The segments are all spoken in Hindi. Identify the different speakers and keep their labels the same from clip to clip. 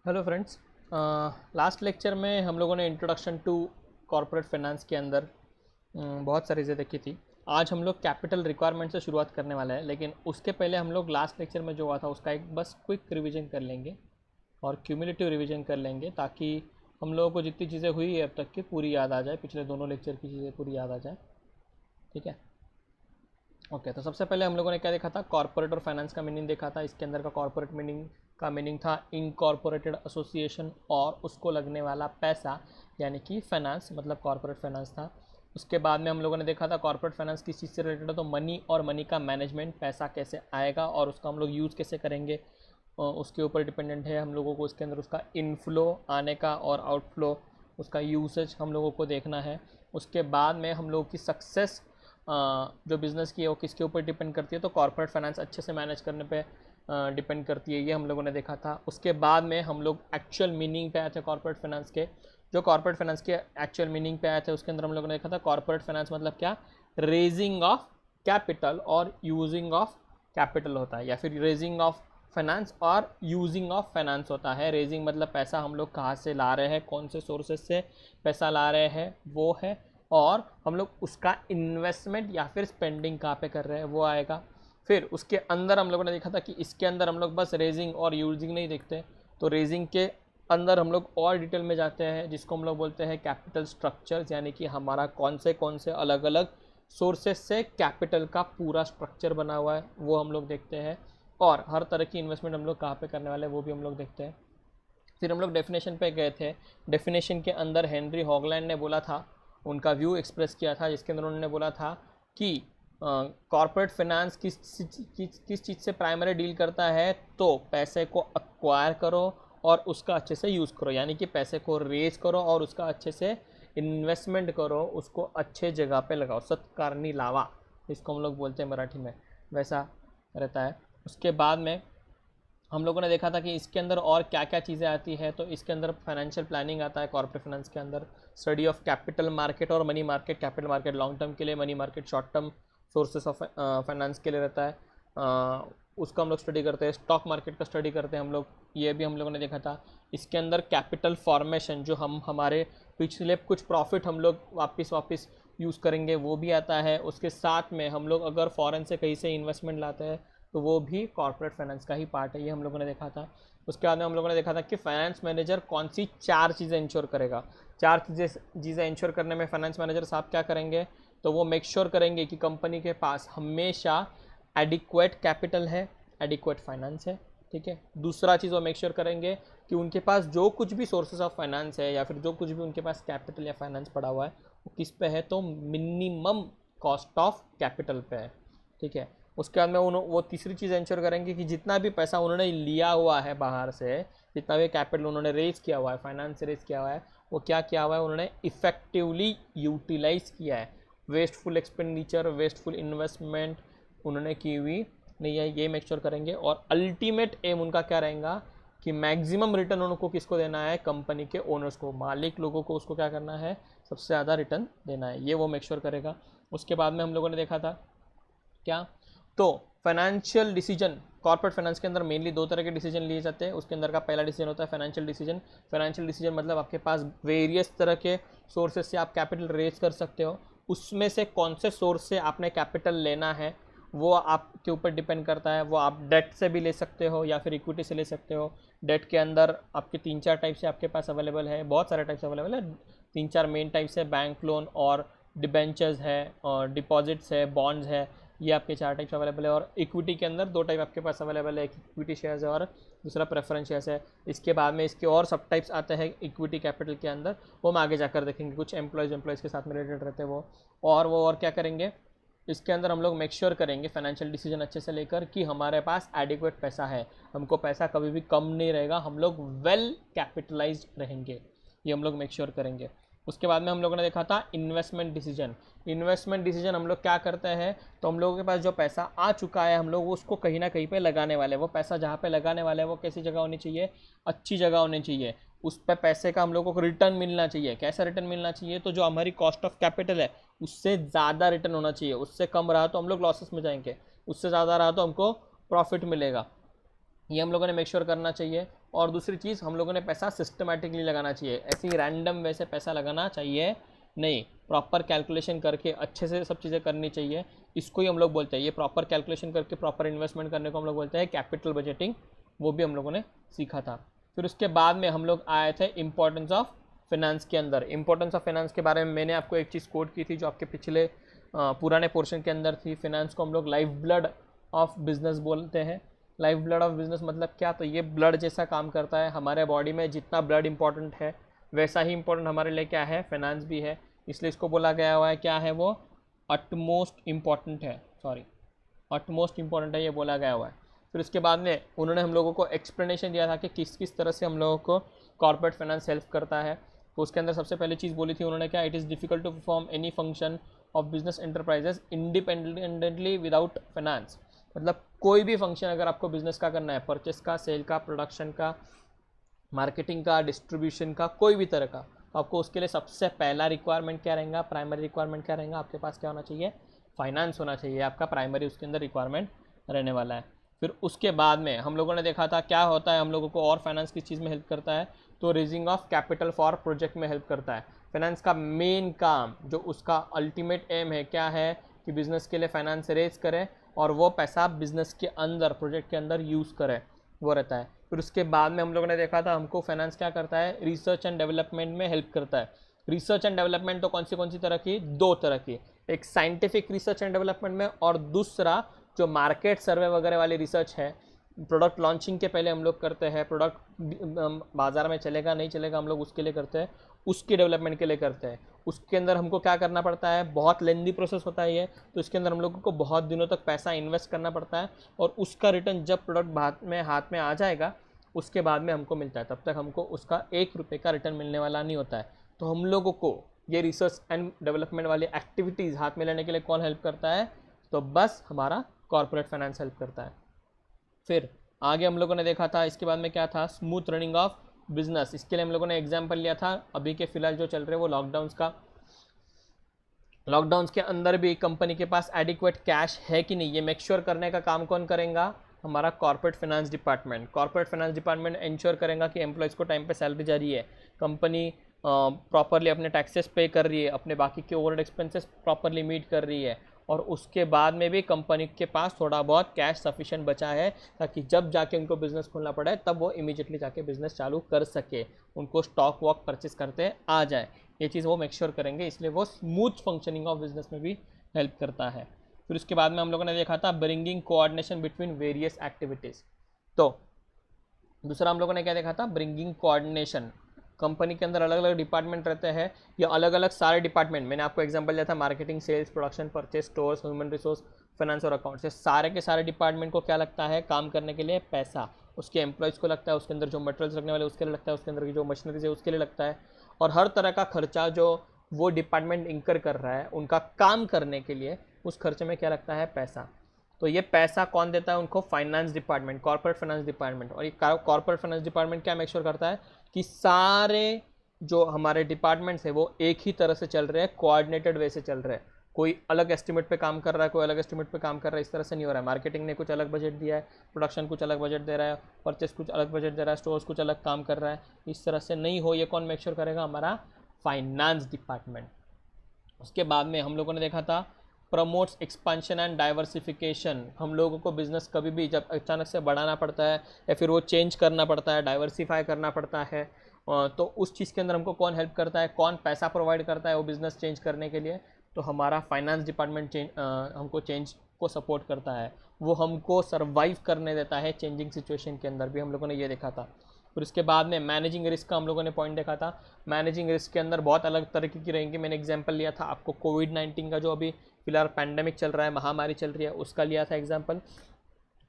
Speaker 1: Hello friends. लास्ट लेक्चर में हम लोगों ने इंट्रोडक्शन टू कॉर्पोरेट फाइनेंस के अंदर बहुत सारी चीज़ें देखी थी। आज हम लोग कैपिटल रिक्वायरमेंट से शुरुआत करने वाला है, लेकिन उसके पहले हम लोग लास्ट लेक्चर में जो हुआ था उसका एक बस क्विक रिवीजन कर लेंगे और क्यूमुलेटिव रिवीजन कर लेंगे, ताकि हम लोगों को जितनी चीज़ें हुई है अब तक की पूरी याद आ जाए, पिछले दोनों लेक्चर की चीज़ें पूरी याद आ जाए। ठीक है, ओके। तो सबसे पहले हम लोगों ने क्या देखा था, कॉर्पोरेट और फाइनेंस का मीनिंग देखा था। इसके अंदर का कॉर्पोरेट मीनिंग था इनकॉर्पोरेटेड एसोसिएशन और उसको लगने वाला पैसा, यानी कि फाइनेंस, मतलब कॉर्पोरेट फाइनेंस था। उसके बाद में हम लोगों ने देखा था कॉर्पोरेट फाइनेंस किस चीज़ से रिलेटेड है, तो मनी और मनी का मैनेजमेंट, पैसा कैसे आएगा और उसका हम लोग यूज़ कैसे करेंगे, उसके ऊपर डिपेंडेंट है हम लोगों को। इसके अंदर उसका इनफ्लो आने का और आउटफ्लो, उसका यूसेज हम लोगों को देखना है। उसके बाद में हम लोगों की सक्सेस जो बिज़नेस की है वो किसके ऊपर डिपेंड करती है, तो कॉर्पोरेट फाइनेंस अच्छे से मैनेज करने पे डिपेंड करती है, ये हम लोगों ने देखा था। उसके बाद में हम लोग एक्चुअल मीनिंग पे आए थे कॉर्पोरेट फाइनेंस के। जो कॉर्पोरेट फाइनेंस के एक्चुअल मीनिंग पे आए थे उसके अंदर हम लोगों ने देखा था कॉर्पोरेट फाइनेंस मतलब क्या, रेजिंग ऑफ कैपिटल और यूजिंग ऑफ कैपिटल होता है, या फिर रेजिंग ऑफ फाइनेंस और यूजिंग ऑफ फाइनेंस होता है। रेजिंग मतलब पैसा हम लोग कहाँ से ला रहे हैं, कौन से सोर्सेज से पैसा ला रहे हैं वो है, और हम लोग उसका इन्वेस्टमेंट या फिर स्पेंडिंग कहाँ पे कर रहे हैं वो आएगा। फिर उसके अंदर हम लोगों ने देखा था कि इसके अंदर हम लोग बस रेजिंग और यूजिंग नहीं देखते, तो रेजिंग के अंदर हम लोग और डिटेल में जाते हैं, जिसको हम लोग बोलते हैं कैपिटल स्ट्रक्चर्स, यानी कि हमारा कौन से अलग अलग सोर्सेज से कैपिटल का पूरा स्ट्रक्चर बना हुआ है वो हम लोग देखते हैं, और हर तरह की इन्वेस्टमेंट हम लोग कहाँ पे करने वाले हैं वो भी हम लोग देखते हैं। फिर हम लोग डेफिनेशन पे गए थे। डेफिनेशन के अंदर हेनरी हॉगलैंड ने बोला था, उनका व्यू एक्सप्रेस किया था, जिसके अंदर उन्होंने बोला था कि कॉर्पोरेट फाइनेंस किस चीज़ से प्राइमरी डील करता है, तो पैसे को अक्वायर करो और उसका अच्छे से यूज़ करो, यानी कि पैसे को रेज करो और उसका अच्छे से इन्वेस्टमेंट करो, उसको अच्छे जगह पे लगाओ, सत्कारनी लावा इसको हम लोग बोलते हैं मराठी में, वैसा रहता है। उसके बाद में हम लोगों ने देखा था कि इसके अंदर और क्या क्या चीज़ें आती है, तो इसके अंदर फाइनेंशियल प्लानिंग आता है कॉर्पोरेट फाइनेंस के अंदर, स्टडी ऑफ कैपिटल मार्केट और money market. Capital market long term के लिए, money market short term sources of finance के लिए रहता है, उसका हम लोग स्टडी करते हैं। स्टॉक मार्केट का स्टडी करते हैं हम लोग, ये भी हम लोगों ने देखा था। इसके अंदर कैपिटल फॉर्मेशन, जो हम हमारे पिछले कुछ प्रॉफिट हम लोग वापस यूज़ करेंगे वो भी आता है। उसके साथ में हम लोग अगर फॉरेन से कहीं से इन्वेस्टमेंट लाते हैं तो वो भी कॉर्पोरेट फाइनेंस का ही पार्ट है, ये हम लोगों ने देखा था। उसके बाद में हम लोगों ने देखा था कि फाइनेंस मैनेजर कौन सी चार चीज़ें इंश्योर करेगा। चार चीज़ें इंश्योर करने में फाइनेंस मैनेजर साहब क्या करेंगे, तो वो मेक श्योर करेंगे कि कंपनी के पास हमेशा एडिक्वेट कैपिटल है, एडिक्वेट फाइनेंस है। ठीक है, दूसरा चीज़ वो मेक श्योर करेंगे कि उनके पास जो कुछ भी सोर्सेज ऑफ फाइनेंस है या फिर जो कुछ भी उनके पास कैपिटल या फाइनेंस पड़ा हुआ है वो किस पे है, तो मिनिमम कॉस्ट ऑफ कैपिटल पे है। ठीक है, उसके बाद में वो तीसरी चीज़ इंश्योर करेंगे कि जितना भी पैसा उन्होंने लिया हुआ है बाहर से, जितना भी कैपिटल उन्होंने रेज किया हुआ है, फाइनेंस से रेज किया हुआ है, वो क्या किया हुआ है, उन्होंने इफेक्टिवली यूटिलाइज किया है। वेस्टफुल एक्सपेंडिचर, वेस्टफुल इन्वेस्टमेंट उन्होंने की हुई नहीं है, ये मेक श्योर करेंगे। और अल्टीमेट एम उनका क्या रहेगा कि मैक्सिमम रिटर्न उनको किसको देना है, कंपनी के ओनर्स को, मालिक लोगों को, उसको क्या करना है, सबसे ज़्यादा रिटर्न देना है, ये वो मेक श्योर करेगा। उसके बाद में हम लोगों ने देखा था क्या, तो फाइनेंशियल डिसीजन, कॉर्पोरेट फाइनेंस के अंदर मेनली दो तरह के डिसीजन लिए जाते हैं। उसके अंदर का पहला डिसीजन होता है फाइनेंशियल डिसीजन। फाइनेंशियल डिसीजन मतलब आपके पास वेरियस तरह के सोर्सेज से आप कैपिटल रेज कर सकते हो, उसमें से कौन से सोर्स से आपने कैपिटल लेना है वो आपके ऊपर डिपेंड करता है। वो आप डेट से भी ले सकते हो या फिर इक्विटी से ले सकते हो। डेट के अंदर आपके 3-4 टाइप से आपके पास अवेलेबल है, बहुत सारे टाइप्स अवेलेबल है, 3-4 मेन टाइप्स है, बैंक लोन और डिबेंचर्स है और डिपॉजिट्स है, बॉन्ड्स है, ये आपके 4 टाइप्स अवेलेबल है। और इक्विटी के अंदर 2 टाइप आपके पास अवेलेबल है, एक इक्विटी शेयर्स है और दूसरा प्रेफरेंस शेयर्स है। इसके बाद में इसके और सब टाइप्स आते हैं इक्विटी कैपिटल के अंदर, वो हम आगे जाकर देखेंगे, कुछ एम्प्लॉयज़ के साथ में रिलेटेड रहते हैं वो। और क्या करेंगे, इसके अंदर हम लोग मेक श्योर करेंगे फाइनेंशियल डिसीजन अच्छे से लेकर कि हमारे पास एडिक्वेट पैसा है, हमको पैसा कभी भी कम नहीं रहेगा, हम लोग वेल कैपिटलाइज्ड रहेंगे, ये हम लोग मेक श्योर करेंगे। उसके बाद में हम लोगों ने देखा था इन्वेस्टमेंट डिसीजन। इन्वेस्टमेंट डिसीजन हम लोग क्या करते हैं, तो हम लोगों के पास जो पैसा आ चुका है हम लोग उसको कहीं ना कहीं पे लगाने वाले हैं। वो पैसा जहाँ पे लगाने वाले हैं वो कैसी जगह होनी चाहिए, अच्छी जगह होनी चाहिए, उस पर पैसे का हम लोगों को रिटर्न मिलना चाहिए। कैसा रिटर्न मिलना चाहिए, तो जो हमारी कॉस्ट ऑफ कैपिटल है उससे ज़्यादा रिटर्न होना चाहिए, उससे कम रहा तो हम लोग लॉसेस में जाएंगे, उससे ज़्यादा रहा तो हमको प्रॉफिट मिलेगा। ये हम लोगों ने मेक श्योर करना चाहिए। और दूसरी चीज़, हम लोगों ने पैसा सिस्टमेटिकली लगाना चाहिए, ऐसे ही रैंडम वैसे पैसा लगाना चाहिए नहीं, प्रॉपर कैलकुलेशन करके अच्छे से सब चीज़ें करनी चाहिए। इसको ही हम लोग बोलते हैं, ये प्रॉपर कैलकुलेशन करके प्रॉपर इन्वेस्टमेंट करने को हम लोग बोलते हैं कैपिटल बजटिंग। वो भी हम लोगों ने सीखा था। फिर उसके बाद में हम लोग आए थे इंपॉर्टेंस ऑफ फिनेंस के अंदर। इंपॉर्टेंस ऑफ फिनेंस के बारे में मैंने आपको एक चीज़ कोट की थी जो आपके पिछले पुराने पोर्शन के अंदर थी। फिनेंस को हम लोग लाइफ ब्लड ऑफ बिजनेस बोलते हैं। लाइफ ब्लड ऑफ बिजनेस मतलब क्या, तो ये ब्लड जैसा काम करता है हमारे बॉडी में। जितना ब्लड इंपॉर्टेंट है वैसा ही इंपॉर्टेंट हमारे लिए क्या है, फाइनेंस भी है। इसलिए इसको बोला गया हुआ है क्या है, वो अटमोस्ट इम्पॉर्टेंट है, सॉरी अटमोस्ट इम्पॉर्टेंट है, ये बोला गया हुआ है। फिर उसके बाद में उन्होंने हम लोगों को एक्सप्लेनेशन दिया था कि किस किस तरह से हम लोगों को कॉर्पोरेट फाइनेंस हेल्प करता है। तो उसके अंदर सबसे पहली चीज़ बोली थी उन्होंने क्या, it is difficult to perform any function of business enterprises independently without finance. मतलब कोई भी फंक्शन अगर आपको बिजनेस का करना है, परचेस का, सेल का, प्रोडक्शन का, मार्केटिंग का, डिस्ट्रीब्यूशन का, कोई भी तरह का, तो आपको उसके लिए सबसे पहला रिक्वायरमेंट क्या रहेगा, प्राइमरी रिक्वायरमेंट क्या रहेगा, आपके पास क्या होना चाहिए, फाइनेंस होना चाहिए। आपका प्राइमरी उसके अंदर रिक्वायरमेंट रहने वाला है। फिर उसके बाद में हम लोगों ने देखा था क्या होता है हम लोगों को, और फाइनेंस किस चीज़ में हेल्प करता है, तो raising of capital for project में हेल्प करता है। फाइनेंस का मेन काम जो उसका अल्टीमेट एम है क्या है, कि बिज़नेस के लिए फाइनेंस रेज करे और वो पैसा बिज़नेस के अंदर, प्रोजेक्ट के अंदर यूज़ करे, वो रहता है। फिर उसके बाद में हम लोगों ने देखा था हमको फाइनेंस क्या करता है, रिसर्च एंड डेवलपमेंट में हेल्प करता है। रिसर्च एंड डेवलपमेंट तो कौन सी तरह की, दो तरह की, एक साइंटिफिक रिसर्च एंड डेवलपमेंट में, और दूसरा जो मार्केट सर्वे वगैरह वाली रिसर्च है। प्रोडक्ट लॉन्चिंग के पहले हम लोग करते हैं, प्रोडक्ट बाज़ार में चलेगा नहीं चलेगा हम लोग उसके लिए करते हैं, उसकी डेवलपमेंट के लिए करते हैं। उसके अंदर हमको क्या करना पड़ता है, बहुत लेंदी प्रोसेस होता है ये, तो इसके अंदर हम लोगों को बहुत दिनों तक पैसा इन्वेस्ट करना पड़ता है, और उसका रिटर्न जब प्रोडक्ट हाथ में आ जाएगा उसके बाद में हमको मिलता है, तब तक हमको उसका 1 रुपये का रिटर्न मिलने वाला नहीं होता है। तो हम लोगों को ये रिसर्च एंड डेवलपमेंट वाली एक्टिविटीज़ हाथ में लेने के लिए कौन हेल्प करता है, तो बस हमारा कॉर्पोरेट फाइनेंस हेल्प करता है। फिर आगे हम लोगों ने देखा था इसके बाद में क्या था, स्मूथ रनिंग ऑफ बिजनेस। इसके लिए हम लोगों ने एग्जाम्पल लिया था अभी के फिलहाल जो चल रहे हैं वो लॉकडाउन्स का। लॉकडाउन्स के अंदर भी कंपनी के पास एडिक्वेट कैश है कि नहीं, ये मेक श्योर करने का काम कौन करेगा, हमारा corporate finance department. Corporate finance department ensure करेगा कि एम्प्लॉयज़ को टाइम पे सैलरी जा रही है, कंपनी प्रॉपरली अपने टैक्सेस पे कर रही है, अपने बाकी के ओवरहेड एक्सपेंसेस प्रॉपरली मीट कर रही है, और उसके बाद में भी कंपनी के पास थोड़ा बहुत कैश सफिशिएंट बचा है, ताकि जब जाके उनको बिज़नेस खोलना पड़े तब वो इमीडिएटली जाके बिज़नेस चालू कर सके, उनको स्टॉक वॉक परचेस करते आ जाए। ये चीज़ वो मेक श्योर करेंगे, इसलिए वो स्मूथ फंक्शनिंग ऑफ बिजनेस में भी हेल्प करता है। फिर उसके बाद में हम लोगों ने देखा था bringing coordination between various activities. तो दूसरा हम लोगों ने क्या देखा था, ब्रिंगिंग कोऑर्डिनेशन। कंपनी के अंदर अलग अलग डिपार्टमेंट रहते हैं, या अलग अलग सारे डिपार्टमेंट, मैंने आपको एग्जांपल दिया था marketing, sales, production, purchase, stores, human resource, finance और अकाउंट्स। ये सारे के सारे डिपार्टमेंट को क्या लगता है, काम करने के लिए पैसा, उसके एम्प्लॉयज़ को लगता है, उसके अंदर जो मटेरियल्स रखने वाले उसके लिए लगता है, उसके अंदर की जो मशीनरीज है उसके लिए लगता है, और हर तरह का खर्चा जो वो डिपार्टमेंट इंकर कर रहा है उनका काम करने के लिए, उस खर्चे में क्या लगता है, पैसा। तो ये पैसा कौन देता है उनको, finance department, corporate finance department. और ये कॉर्पोरेट फाइनेंस डिपार्टमेंट क्या मेक श्योर करता है कि सारे जो हमारे डिपार्टमेंट्स है वो एक ही तरह से चल रहे हैं, कोऑर्डिनेटेड वे से चल रहे हैं। कोई अलग एस्टिमेट पे काम कर रहा है, कोई अलग एस्टिमेट पे काम कर रहा है, इस तरह से नहीं हो रहा है। मार्केटिंग ने कुछ अलग बजट दिया है, प्रोडक्शन कुछ अलग बजट दे रहा है, परचेस कुछ अलग बजट दे रहा है, स्टोर्स कुछ अलग काम कर रहा है, इस तरह से नहीं हो। ये कौन मेक श्योर करेगा, हमारा फाइनेंस डिपार्टमेंट। उसके बाद में हम लोगों ने देखा था प्रमोट्स एक्सपांशन एंड डाइवर्सिफिकेशन। हम लोगों को बिजनेस कभी भी जब अचानक से बढ़ाना पड़ता है या फिर वो चेंज करना पड़ता है, डाइवर्सिफाई करना पड़ता है, तो उस चीज़ के अंदर हमको कौन हेल्प करता है, कौन पैसा प्रोवाइड करता है वो बिज़नेस चेंज करने के लिए, तो हमारा फाइनेंस डिपार्टमेंट हमको चेंज को सपोर्ट करता है, वो हमको सर्वाइव करने देता है चेंजिंग सिचुएशन के अंदर भी। हम लोगों ने ये देखा था। फिर उसके बाद में मैनेजिंग रिस्क का हम लोगों ने पॉइंट देखा था। मैनेजिंग रिस्क के अंदर बहुत अलग तरीके की रहेंगी। मैंने एग्जांपल लिया था आपको कोविड-19 का, जो अभी फिलहाल पैंडेमिक चल रहा है, महामारी चल रही है, उसका लिया था एग्जांपल।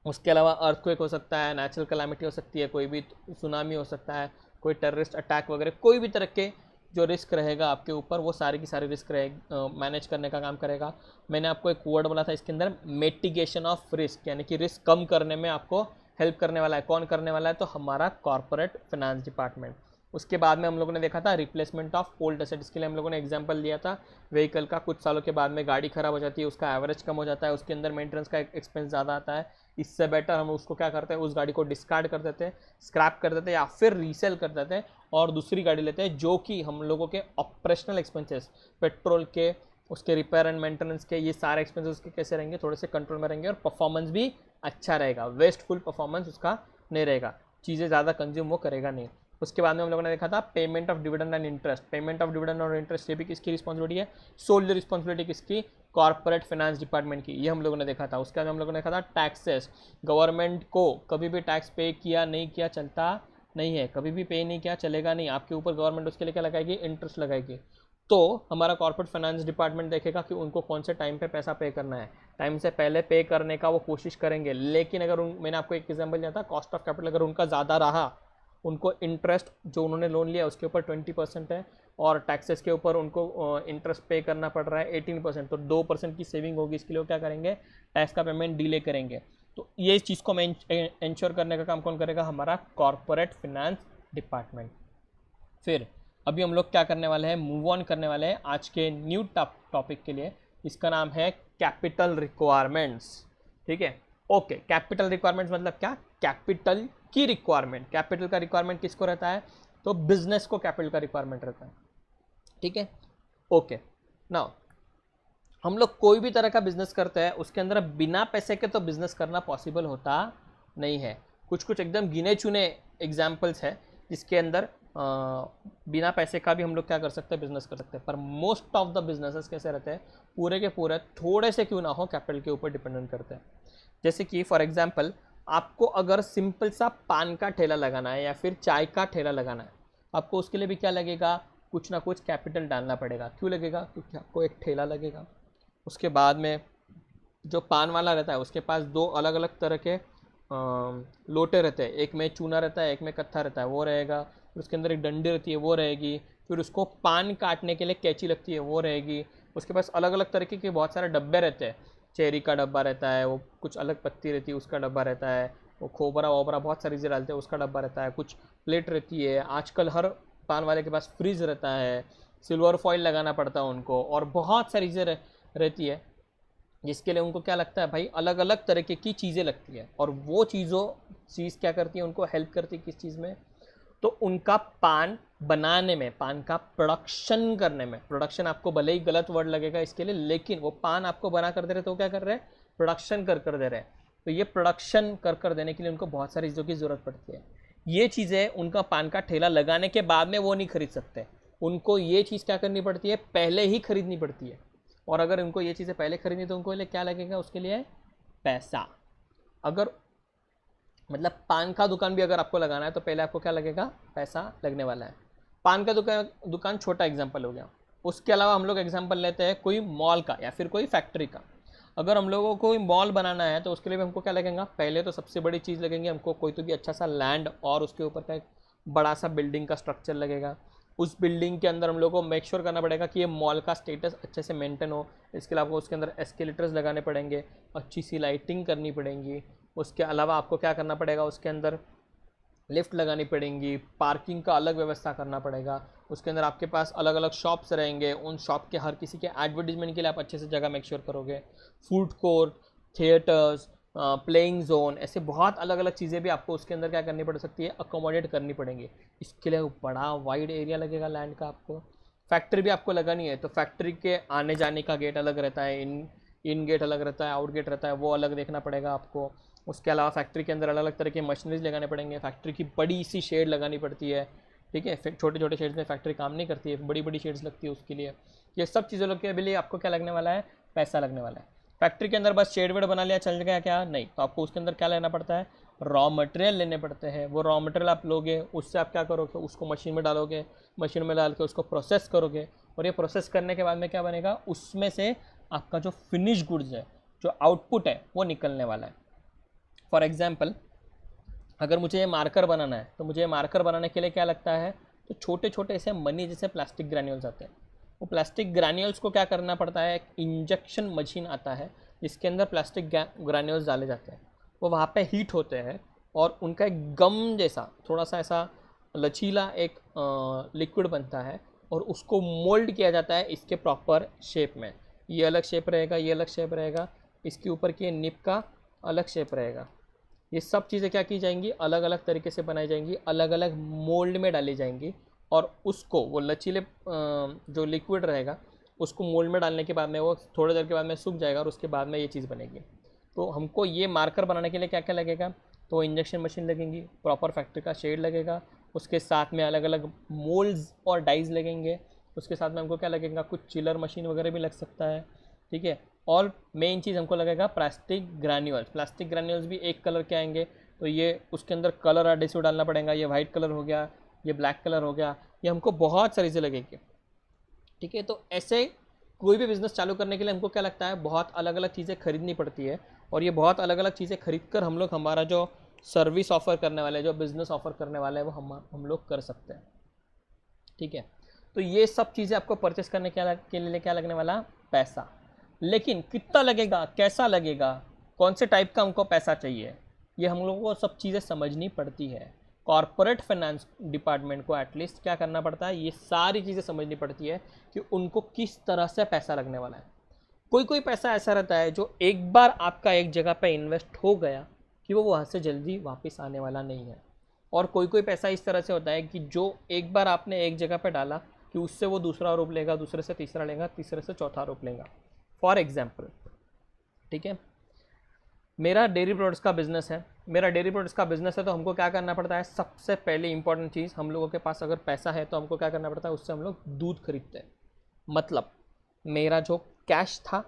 Speaker 1: उसके अलावा अर्थक्वेक हो सकता है, नेचुरल कैलामिटी हो सकती है, कोई भी सुनामी हो सकता है, कोई टेररिस्ट अटैक वगैरह, कोई भी तरह के जो रिस्क रहेगा आपके ऊपर, वो सारे की सारी रिस्क मैनेज करने का काम करेगा। मैंने आपको एक वर्ड बोला था इसके अंदर, मिटिगेशन ऑफ रिस्क, यानी कि रिस्क कम करने में आपको हेल्प करने वाला है। कौन करने वाला है, तो हमारा कॉर्पोरेट फाइनेंस डिपार्टमेंट। उसके बाद में हम लोगों ने देखा था रिप्लेसमेंट ऑफ ओल्ड एसेट। इसके लिए हम लोगों ने एग्जांपल लिया था व्हीकल का। कुछ सालों के बाद में गाड़ी खराब हो जाती है, उसका एवरेज कम हो जाता है, उसके अंदर मेंटेनेंस का एक्सपेंस ज़्यादा आता है, इससे बेटर हम उसको क्या करते हैं, उस गाड़ी को डिस्कार्ड कर देते हैं, स्क्रैप कर देते हैं या फिर रीसेल कर देते हैं और दूसरी गाड़ी लेते हैं जो कि हम लोगों के ऑपरेशनल एक्सपेंसेस, पेट्रोल के, उसके रिपेयर एंड मेंटेनेंस के, ये सारे एक्सपेंसेस उसके कैसे रहेंगे, थोड़े से कंट्रोल में रहेंगे और परफॉर्मेंस भी अच्छा रहेगा, वेस्टफुल परफॉर्मेंस उसका नहीं रहेगा, चीज़ें ज़्यादा कंज्यूम वो करेगा नहीं। उसके बाद में हम लोगों ने देखा था payment of dividend and interest. Payment of dividend और इंटरेस्ट ये भी किसकी रिस्पॉन्सिबिलिटी है, सोल रिस्पॉन्सिबिलिटी किसकी, कॉर्पोरेट फाइनेंस डिपार्टमेंट की, ये हम लोगों ने देखा था। उसके बाद हम लोगों ने देखा था टैक्सेस, गवर्नमेंट को कभी भी टैक्स पे किया नहीं किया चलता नहीं है, कभी भी पे नहीं किया चलेगा नहीं, आपके ऊपर गवर्नमेंट उसके लिए क्या लगाएगी, इंटरेस्ट लगाएगी। तो हमारा कॉर्पोरेट फाइनेंस डिपार्टमेंट देखेगा कि उनको कौन से टाइम पे पैसा पे करना है, टाइम से पहले पे करने का वो कोशिश करेंगे। लेकिन अगर मैंने आपको एक एग्जांपल दिया था, कॉस्ट ऑफ कैपिटल अगर उनका ज़्यादा रहा, उनको इंटरेस्ट जो उन्होंने लोन लिया उसके ऊपर 20% है और टैक्सेस के ऊपर उनको इंटरेस्ट पे करना पड़ रहा है 18%, तो 2% की सेविंग होगी, इसके लिए वो क्या करेंगे, टैक्स का पेमेंट डिले करेंगे। तो ये चीज़ को इंश्योर करने का काम कौन करेगा, हमारा कॉर्पोरेट फाइनेंस डिपार्टमेंट। फिर अभी हम लोग क्या करने वाले हैं, मूव ऑन करने वाले हैं आज के न्यू टॉपिक के लिए, इसका नाम है कैपिटल रिक्वायरमेंट्स। ठीक है, ओके। कैपिटल रिक्वायरमेंट्स मतलब क्या, कैपिटल की रिक्वायरमेंट। कैपिटल का रिक्वायरमेंट किसको रहता है, तो बिजनेस को कैपिटल का रिक्वायरमेंट रहता है। ठीक है, ओके। नाउ हम लोग कोई भी तरह का बिजनेस करते हैं, उसके अंदर बिना पैसे के तो बिजनेस करना पॉसिबल होता नहीं है। कुछ कुछ एकदम गिने चुने एग्जाम्पल्स है जिसके अंदर बिना पैसे का भी हम लोग क्या कर सकते हैं, बिजनेस कर सकते हैं। पर मोस्ट ऑफ द बिजनेसेस कैसे रहते हैं, पूरे के पूरे थोड़े से क्यों ना हो कैपिटल के ऊपर डिपेंडेंट करते हैं। जैसे कि फॉर एग्जांपल आपको अगर सिंपल सा पान का ठेला लगाना है या फिर चाय का ठेला लगाना है, आपको उसके लिए भी क्या लगेगा, कुछ ना कुछ कैपिटल डालना पड़ेगा। क्यों लगेगा, क्योंकि आपको एक ठेला लगेगा, उसके बाद में जो पान वाला रहता है उसके पास दो अलग अलग तरह के लोटे रहते हैं, एक में चूना रहता है, एक में कत्था रहता है, वो रहेगा। फिर उसके अंदर एक डंडी रहती है, वो रहेगी। फिर उसको पान काटने के लिए कैंची लगती है, वो रहेगी। उसके पास अलग अलग तरीके के बहुत सारे डब्बे रहते हैं, चेरी का डब्बा रहता है, वो कुछ अलग पत्ती रहती है उसका डब्बा रहता है, वो खोबरा वोबरा बहुत सारी चीज़ें डालते हैं उसका डब्बा रहता है, कुछ प्लेट रहती है। आजकल हर पान वाले के पास फ्रिज रहता है, सिल्वर फॉइल लगाना पड़ता है उनको, और बहुत सारी चीज़ें रहती है जिसके लिए उनको क्या लगता है भाई, अलग अलग तरीके की चीज़ें लगती है। और वो चीज़ क्या करती है, उनको हेल्प करती है किस चीज़ में, तो उनका पान बनाने में, पान का प्रोडक्शन करने में। प्रोडक्शन आपको भले ही गलत वर्ड लगेगा इसके लिए, लेकिन वो पान आपको बना कर दे रहे तो क्या कर रहे हैं, प्रोडक्शन कर दे रहे हैं। तो ये प्रोडक्शन कर देने के लिए उनको बहुत सारी चीज़ों की ज़रूरत पड़ती है। ये चीज़ें उनका पान का ठेला लगाने के बाद में वो नहीं खरीद सकते, उनको ये चीज़ क्या करनी पड़ती है, पहले ही खरीदनी पड़ती है। और अगर उनको ये चीज़ें पहले खरीदनी तो उनको लिए क्या लगेगा, उसके लिए पैसा। अगर मतलब पान का दुकान भी अगर आपको लगाना है तो पहले आपको क्या लगेगा, पैसा लगने वाला है। पान का दुकान छोटा एग्जांपल हो गया। उसके अलावा हम लोग एग्जांपल लेते हैं कोई मॉल का या फिर कोई फैक्ट्री का। अगर हम लोगों को कोई मॉल बनाना है तो उसके लिए भी हमको क्या लगेगा, पहले तो सबसे बड़ी चीज़ लगेंगे हमको कोई तो भी अच्छा सा लैंड, और उसके ऊपर का एक बड़ा सा बिल्डिंग का स्ट्रक्चर लगेगा। उस बिल्डिंग के अंदर हम लोग को मेक श्योर करना पड़ेगा कि ये मॉल का स्टेटस अच्छे से मेंटेन हो। इसके लिए आपको उसके अंदर एस्केलेटर्स लगाने पड़ेंगे, अच्छी सी लाइटिंग करनी पड़ेंगी। उसके अलावा आपको क्या करना पड़ेगा, उसके अंदर लिफ्ट लगानी पड़ेंगी, पार्किंग का अलग व्यवस्था करना पड़ेगा। उसके अंदर आपके पास अलग अलग शॉप्स रहेंगे, उन शॉप के हर किसी के एडवर्टीजमेंट के लिए आप अच्छे से जगह मेक श्योर करोगे। Food court, theatres, playing zone, ऐसे बहुत अलग अलग चीज़ें भी आपको उसके अंदर क्या करनी पड़ सकती है, अकोमोडेट करनी पड़ेंगी। इसके लिए बड़ा वाइड एरिया लगेगा लैंड का आपको। फैक्ट्री भी आपको लगानी है तो फैक्ट्री के आने जाने का गेट अलग रहता है, इन गेट अलग रहता है, आउट गेट रहता है, वो अलग देखना पड़ेगा आपको। उसके अलावा फैक्ट्री के अंदर अलग अलग तरह के मशीनरीज लगाने पड़ेंगे। फैक्ट्री की बड़ी सी शेड लगानी पड़ती है, ठीक है। छोटे छोटे शेड्स में फैक्ट्री काम नहीं करती है, बड़ी बड़ी शेड्स लगती है उसके लिए। ये सब चीज़ों के लिए आपको क्या लगने वाला है, पैसा लगने वाला है। फैक्ट्री के अंदर बस शेड वेड बना लिया चल गया क्या, नहीं। तो आपको उसके अंदर क्या लेना पड़ता है, रॉ मटेरियल लेने पड़ते हैं। वो रॉ मटेरियल आप लोगे, उससे आप क्या करोगे, उसको मशीन में डालोगे, मशीन में डाल के उसको प्रोसेस करोगे, और ये प्रोसेस करने के बाद में क्या बनेगा, उसमें से आपका जो फिनिश गुड्स है, जो आउटपुट है, वो निकलने वाला है। फॉर एग्जाम्पल अगर मुझे ये मार्कर बनाना है तो मुझे मार्कर बनाने के लिए क्या लगता है, तो छोटे छोटे ऐसे मनी जैसे प्लास्टिक ग्रैन्यूल्स आते हैं। वो प्लास्टिक ग्रैन्यूल्स को क्या करना पड़ता है, एक इंजेक्शन मशीन आता है जिसके अंदर प्लास्टिक ग्रैन्यूल्स डाले जाते हैं। वो वहाँ पे हीट होते हैं और उनका एक गम जैसा थोड़ा सा ऐसा लचीला एक लिक्विड बनता है, और उसको मोल्ड किया जाता है इसके प्रॉपर शेप में। ये अलग शेप रहेगा, ये अलग शेप रहेगा, इसके ऊपर की निप का अलग शेप रहेगा। ये सब चीज़ें क्या की जाएंगी, अलग अलग तरीके से बनाई जाएंगी, अलग अलग मोल्ड में डाली जाएंगी, और उसको वो लचीले जो लिक्विड रहेगा उसको मोल्ड में डालने के बाद में वो थोड़ी देर के बाद में सूख जाएगा और उसके बाद में ये चीज़ बनेगी। तो हमको ये मार्कर बनाने के लिए क्या क्या लगेगा, तो इंजेक्शन मशीन लगेंगी, प्रॉपर फैक्ट्री का शेड लगेगा, उसके साथ में अलग अलग मोल्ड्स और डाइज लगेंगे, उसके साथ में हमको क्या लगेगा, कुछ चिलर मशीन वगैरह भी लग सकता है, ठीक है। और मेन चीज़ हमको लगेगा प्लास्टिक ग्रैन्यूल्स। प्लास्टिक ग्रैन्यूल्स भी एक कलर के आएंगे, तो ये उसके अंदर कलर एडिसिव डालना पड़ेगा। ये वाइट कलर हो गया, ये ब्लैक कलर हो गया, ये हमको बहुत सारी चीज़ें लगेंगी, ठीक है। तो ऐसे कोई भी बिज़नेस चालू करने के लिए हमको क्या लगता है, बहुत अलग अलग चीज़ें खरीदनी पड़ती है, और ये बहुत अलग अलग चीज़ें खरीद कर हम लोग हमारा जो सर्विस ऑफ़र करने वाले, जो बिज़नेस ऑफ़र करने वाले हैं, वो हम लोग कर सकते हैं, ठीक है। तो ये सब चीज़ें आपको परचेस करने के लिए क्या लगने वाला, पैसा। लेकिन कितना लगेगा, कैसा लगेगा, कौन से टाइप का हमको पैसा चाहिए, ये हम लोगों को सब चीज़ें समझनी पड़ती है। कॉरपोरेट फाइनेंस डिपार्टमेंट को एटलीस्ट क्या करना पड़ता है, ये सारी चीज़ें समझनी पड़ती है कि उनको किस तरह से पैसा लगने वाला है। कोई कोई पैसा ऐसा रहता है जो एक बार आपका एक जगह पे इन्वेस्ट हो गया कि वो वहाँ से जल्दी वापस आने वाला नहीं है, और कोई कोई पैसा इस तरह से होता है कि जो एक बार आपने एक जगह पे डाला कि उससे वो दूसरा रूप लेगा, दूसरे से तीसरा लेगा, तीसरे से चौथा रूप लेगा। फॉर एग्जाम्पल, ठीक है, मेरा डेयरी प्रोडक्ट्स का बिजनेस है, तो हमको क्या करना पड़ता है, सबसे पहले इंपॉर्टेंट चीज़, हम लोगों के पास अगर पैसा है तो हमको क्या करना पड़ता है, उससे हम लोग दूध खरीदते हैं। मतलब मेरा जो कैश था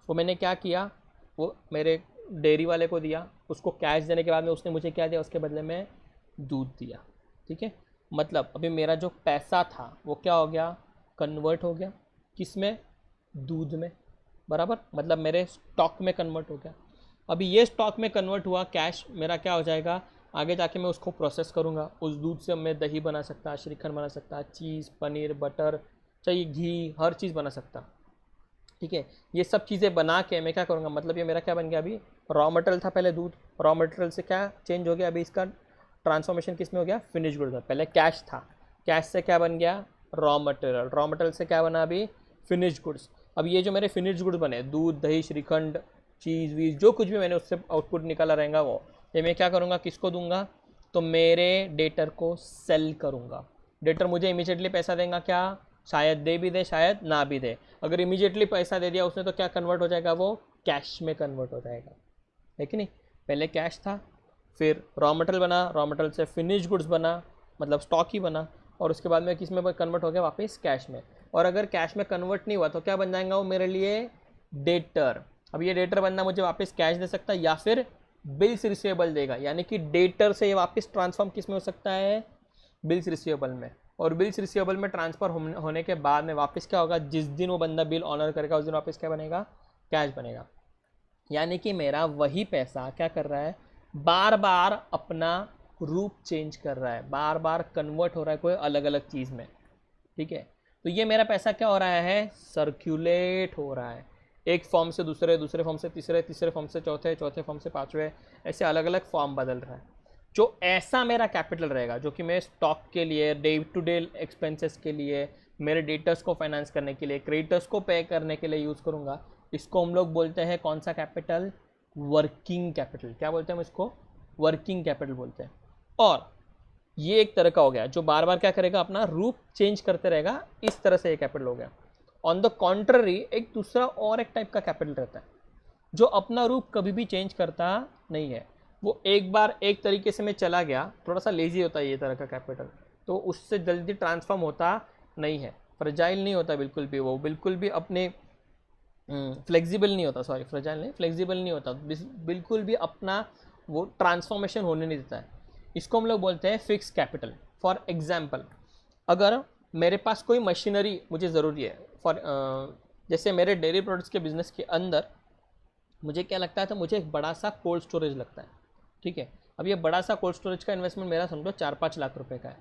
Speaker 1: वो मैंने क्या किया, वो मेरे डेयरी वाले को दिया, उसको कैश देने के बाद में उसने मुझे क्या दिया, उसके बदले में दूध दिया, ठीक है। मतलब अभी मेरा जो पैसा था वो क्या हो गया, कन्वर्ट हो गया, किस में, दूध में, बराबर। मतलब मेरे स्टॉक में कन्वर्ट हो गया। अभी ये स्टॉक में कन्वर्ट हुआ कैश मेरा क्या हो जाएगा, आगे जाके मैं उसको प्रोसेस करूँगा, उस दूध से मैं दही बना सकता, श्रीखंड बना सकता, चीज़, पनीर, बटर, चाहिए घी, हर चीज़ बना सकता, ठीक है। ये सब चीज़ें बना के मैं क्या करूँगा, मतलब ये मेरा क्या बन गया, अभी रॉ मटेरियल था पहले दूध, रॉ मटेरियल से क्या चेंज हो गया, अभी इसका ट्रांसफॉर्मेशन किस में हो गया, फिनिश गुड था। पहले कैश था, कैश से क्या बन गया, रॉ मटेरियल, रॉ मटेरियल से क्या बना, अभी फिनिश गुड्स। अब ये जो मेरे फिनिश गुड्स बने, दूध, दही, श्रीखंड, चीज़ वीज़, जो कुछ भी मैंने उससे आउटपुट निकाला रहेगा वो, ये मैं क्या करूँगा, किसको दूंगा, तो मेरे डेटर को सेल करूँगा। डेटर मुझे इमीडिएटली पैसा देगा, क्या, शायद दे भी दे, शायद ना भी दे। अगर इमीडिएटली पैसा दे दिया उसने तो क्या कन्वर्ट हो जाएगा, वो कैश में कन्वर्ट हो जाएगा, है कि नहीं। पहले कैश था, फिर रॉ मटेरियल बना, रॉ मटेरियल से फिनिश गुड्स बना, मतलब स्टॉक ही बना, और उसके बाद में किस में कन्वर्ट हो गया, वापस कैश में। और अगर कैश में कन्वर्ट नहीं हुआ तो क्या बन जाएगा वो मेरे लिए, डेटर। अब ये डेटर बंदा मुझे वापस कैश दे सकता है या फिर बिल्स रिसीवेबल देगा, यानी कि डेटर से ये वापस ट्रांसफॉर्म किस में हो सकता है, बिल्स रिसीवेबल में। और बिल्स रिसीवेबल में ट्रांसफ़र होने के बाद में वापस क्या होगा, जिस दिन वो बंदा बिल ऑनर करेगा उस दिन वापस क्या बनेगा, कैश बनेगा। यानी कि मेरा वही पैसा क्या कर रहा है, बार बार अपना रूप चेंज कर रहा है, बार बार कन्वर्ट हो रहा है कोई अलग अलग चीज़ में, ठीक है। तो ये मेरा पैसा क्या हो रहा है, सर्क्यूलेट हो रहा है, एक फॉर्म से दूसरे, दूसरे फॉर्म से तीसरे, तीसरे फॉर्म से चौथे, चौथे फॉर्म से पाँचवें, ऐसे अलग अलग फॉर्म बदल रहा है। जो ऐसा मेरा कैपिटल रहेगा, जो कि मैं स्टॉक के लिए, डे टू डे एक्सपेंसेस के लिए, मेरे डेटर्स को फाइनेंस करने के लिए, क्रेडिटर्स को पे करने के लिए यूज़ करूँगा, इसको हम लोग बोलते हैं कौन सा कैपिटल, वर्किंग कैपिटल। क्या बोलते हैं हम इसको, वर्किंग कैपिटल बोलते हैं। और ये एक तरह का हो गया जो बार बार क्या करेगा, अपना रूप चेंज करते रहेगा, इस तरह से ये कैपिटल हो गया। ऑन द कॉन्ट्ररी एक दूसरा और एक टाइप का कैपिटल रहता है जो अपना रूप कभी भी चेंज करता नहीं है, वो एक बार एक तरीके से मैं चला गया, थोड़ा सा लेजी होता है ये तरह का कैपिटल, तो उससे जल्दी ट्रांसफॉर्म होता नहीं है, फ्रेजाइल नहीं होता बिल्कुल भी, वो बिल्कुल भी अपने फ्लेक्सिबल नहीं होता, सॉरी फ्रेजाइल नहीं, फ्लेक्सिबल नहीं होता, बिल्कुल भी अपना वो ट्रांसफॉर्मेशन होने नहीं देता है। इसको हम लोग बोलते हैं फिक्स कैपिटल। फॉर एग्जाम्पल, अगर मेरे पास कोई मशीनरी मुझे ज़रूरी है, जैसे मेरे डेयरी प्रोडक्ट्स के बिज़नेस के अंदर मुझे क्या लगता है, तो मुझे एक बड़ा सा कोल्ड स्टोरेज लगता है, ठीक है। अब ये बड़ा सा कोल्ड स्टोरेज का इन्वेस्टमेंट मेरा समझो 4-5 लाख रुपए का है।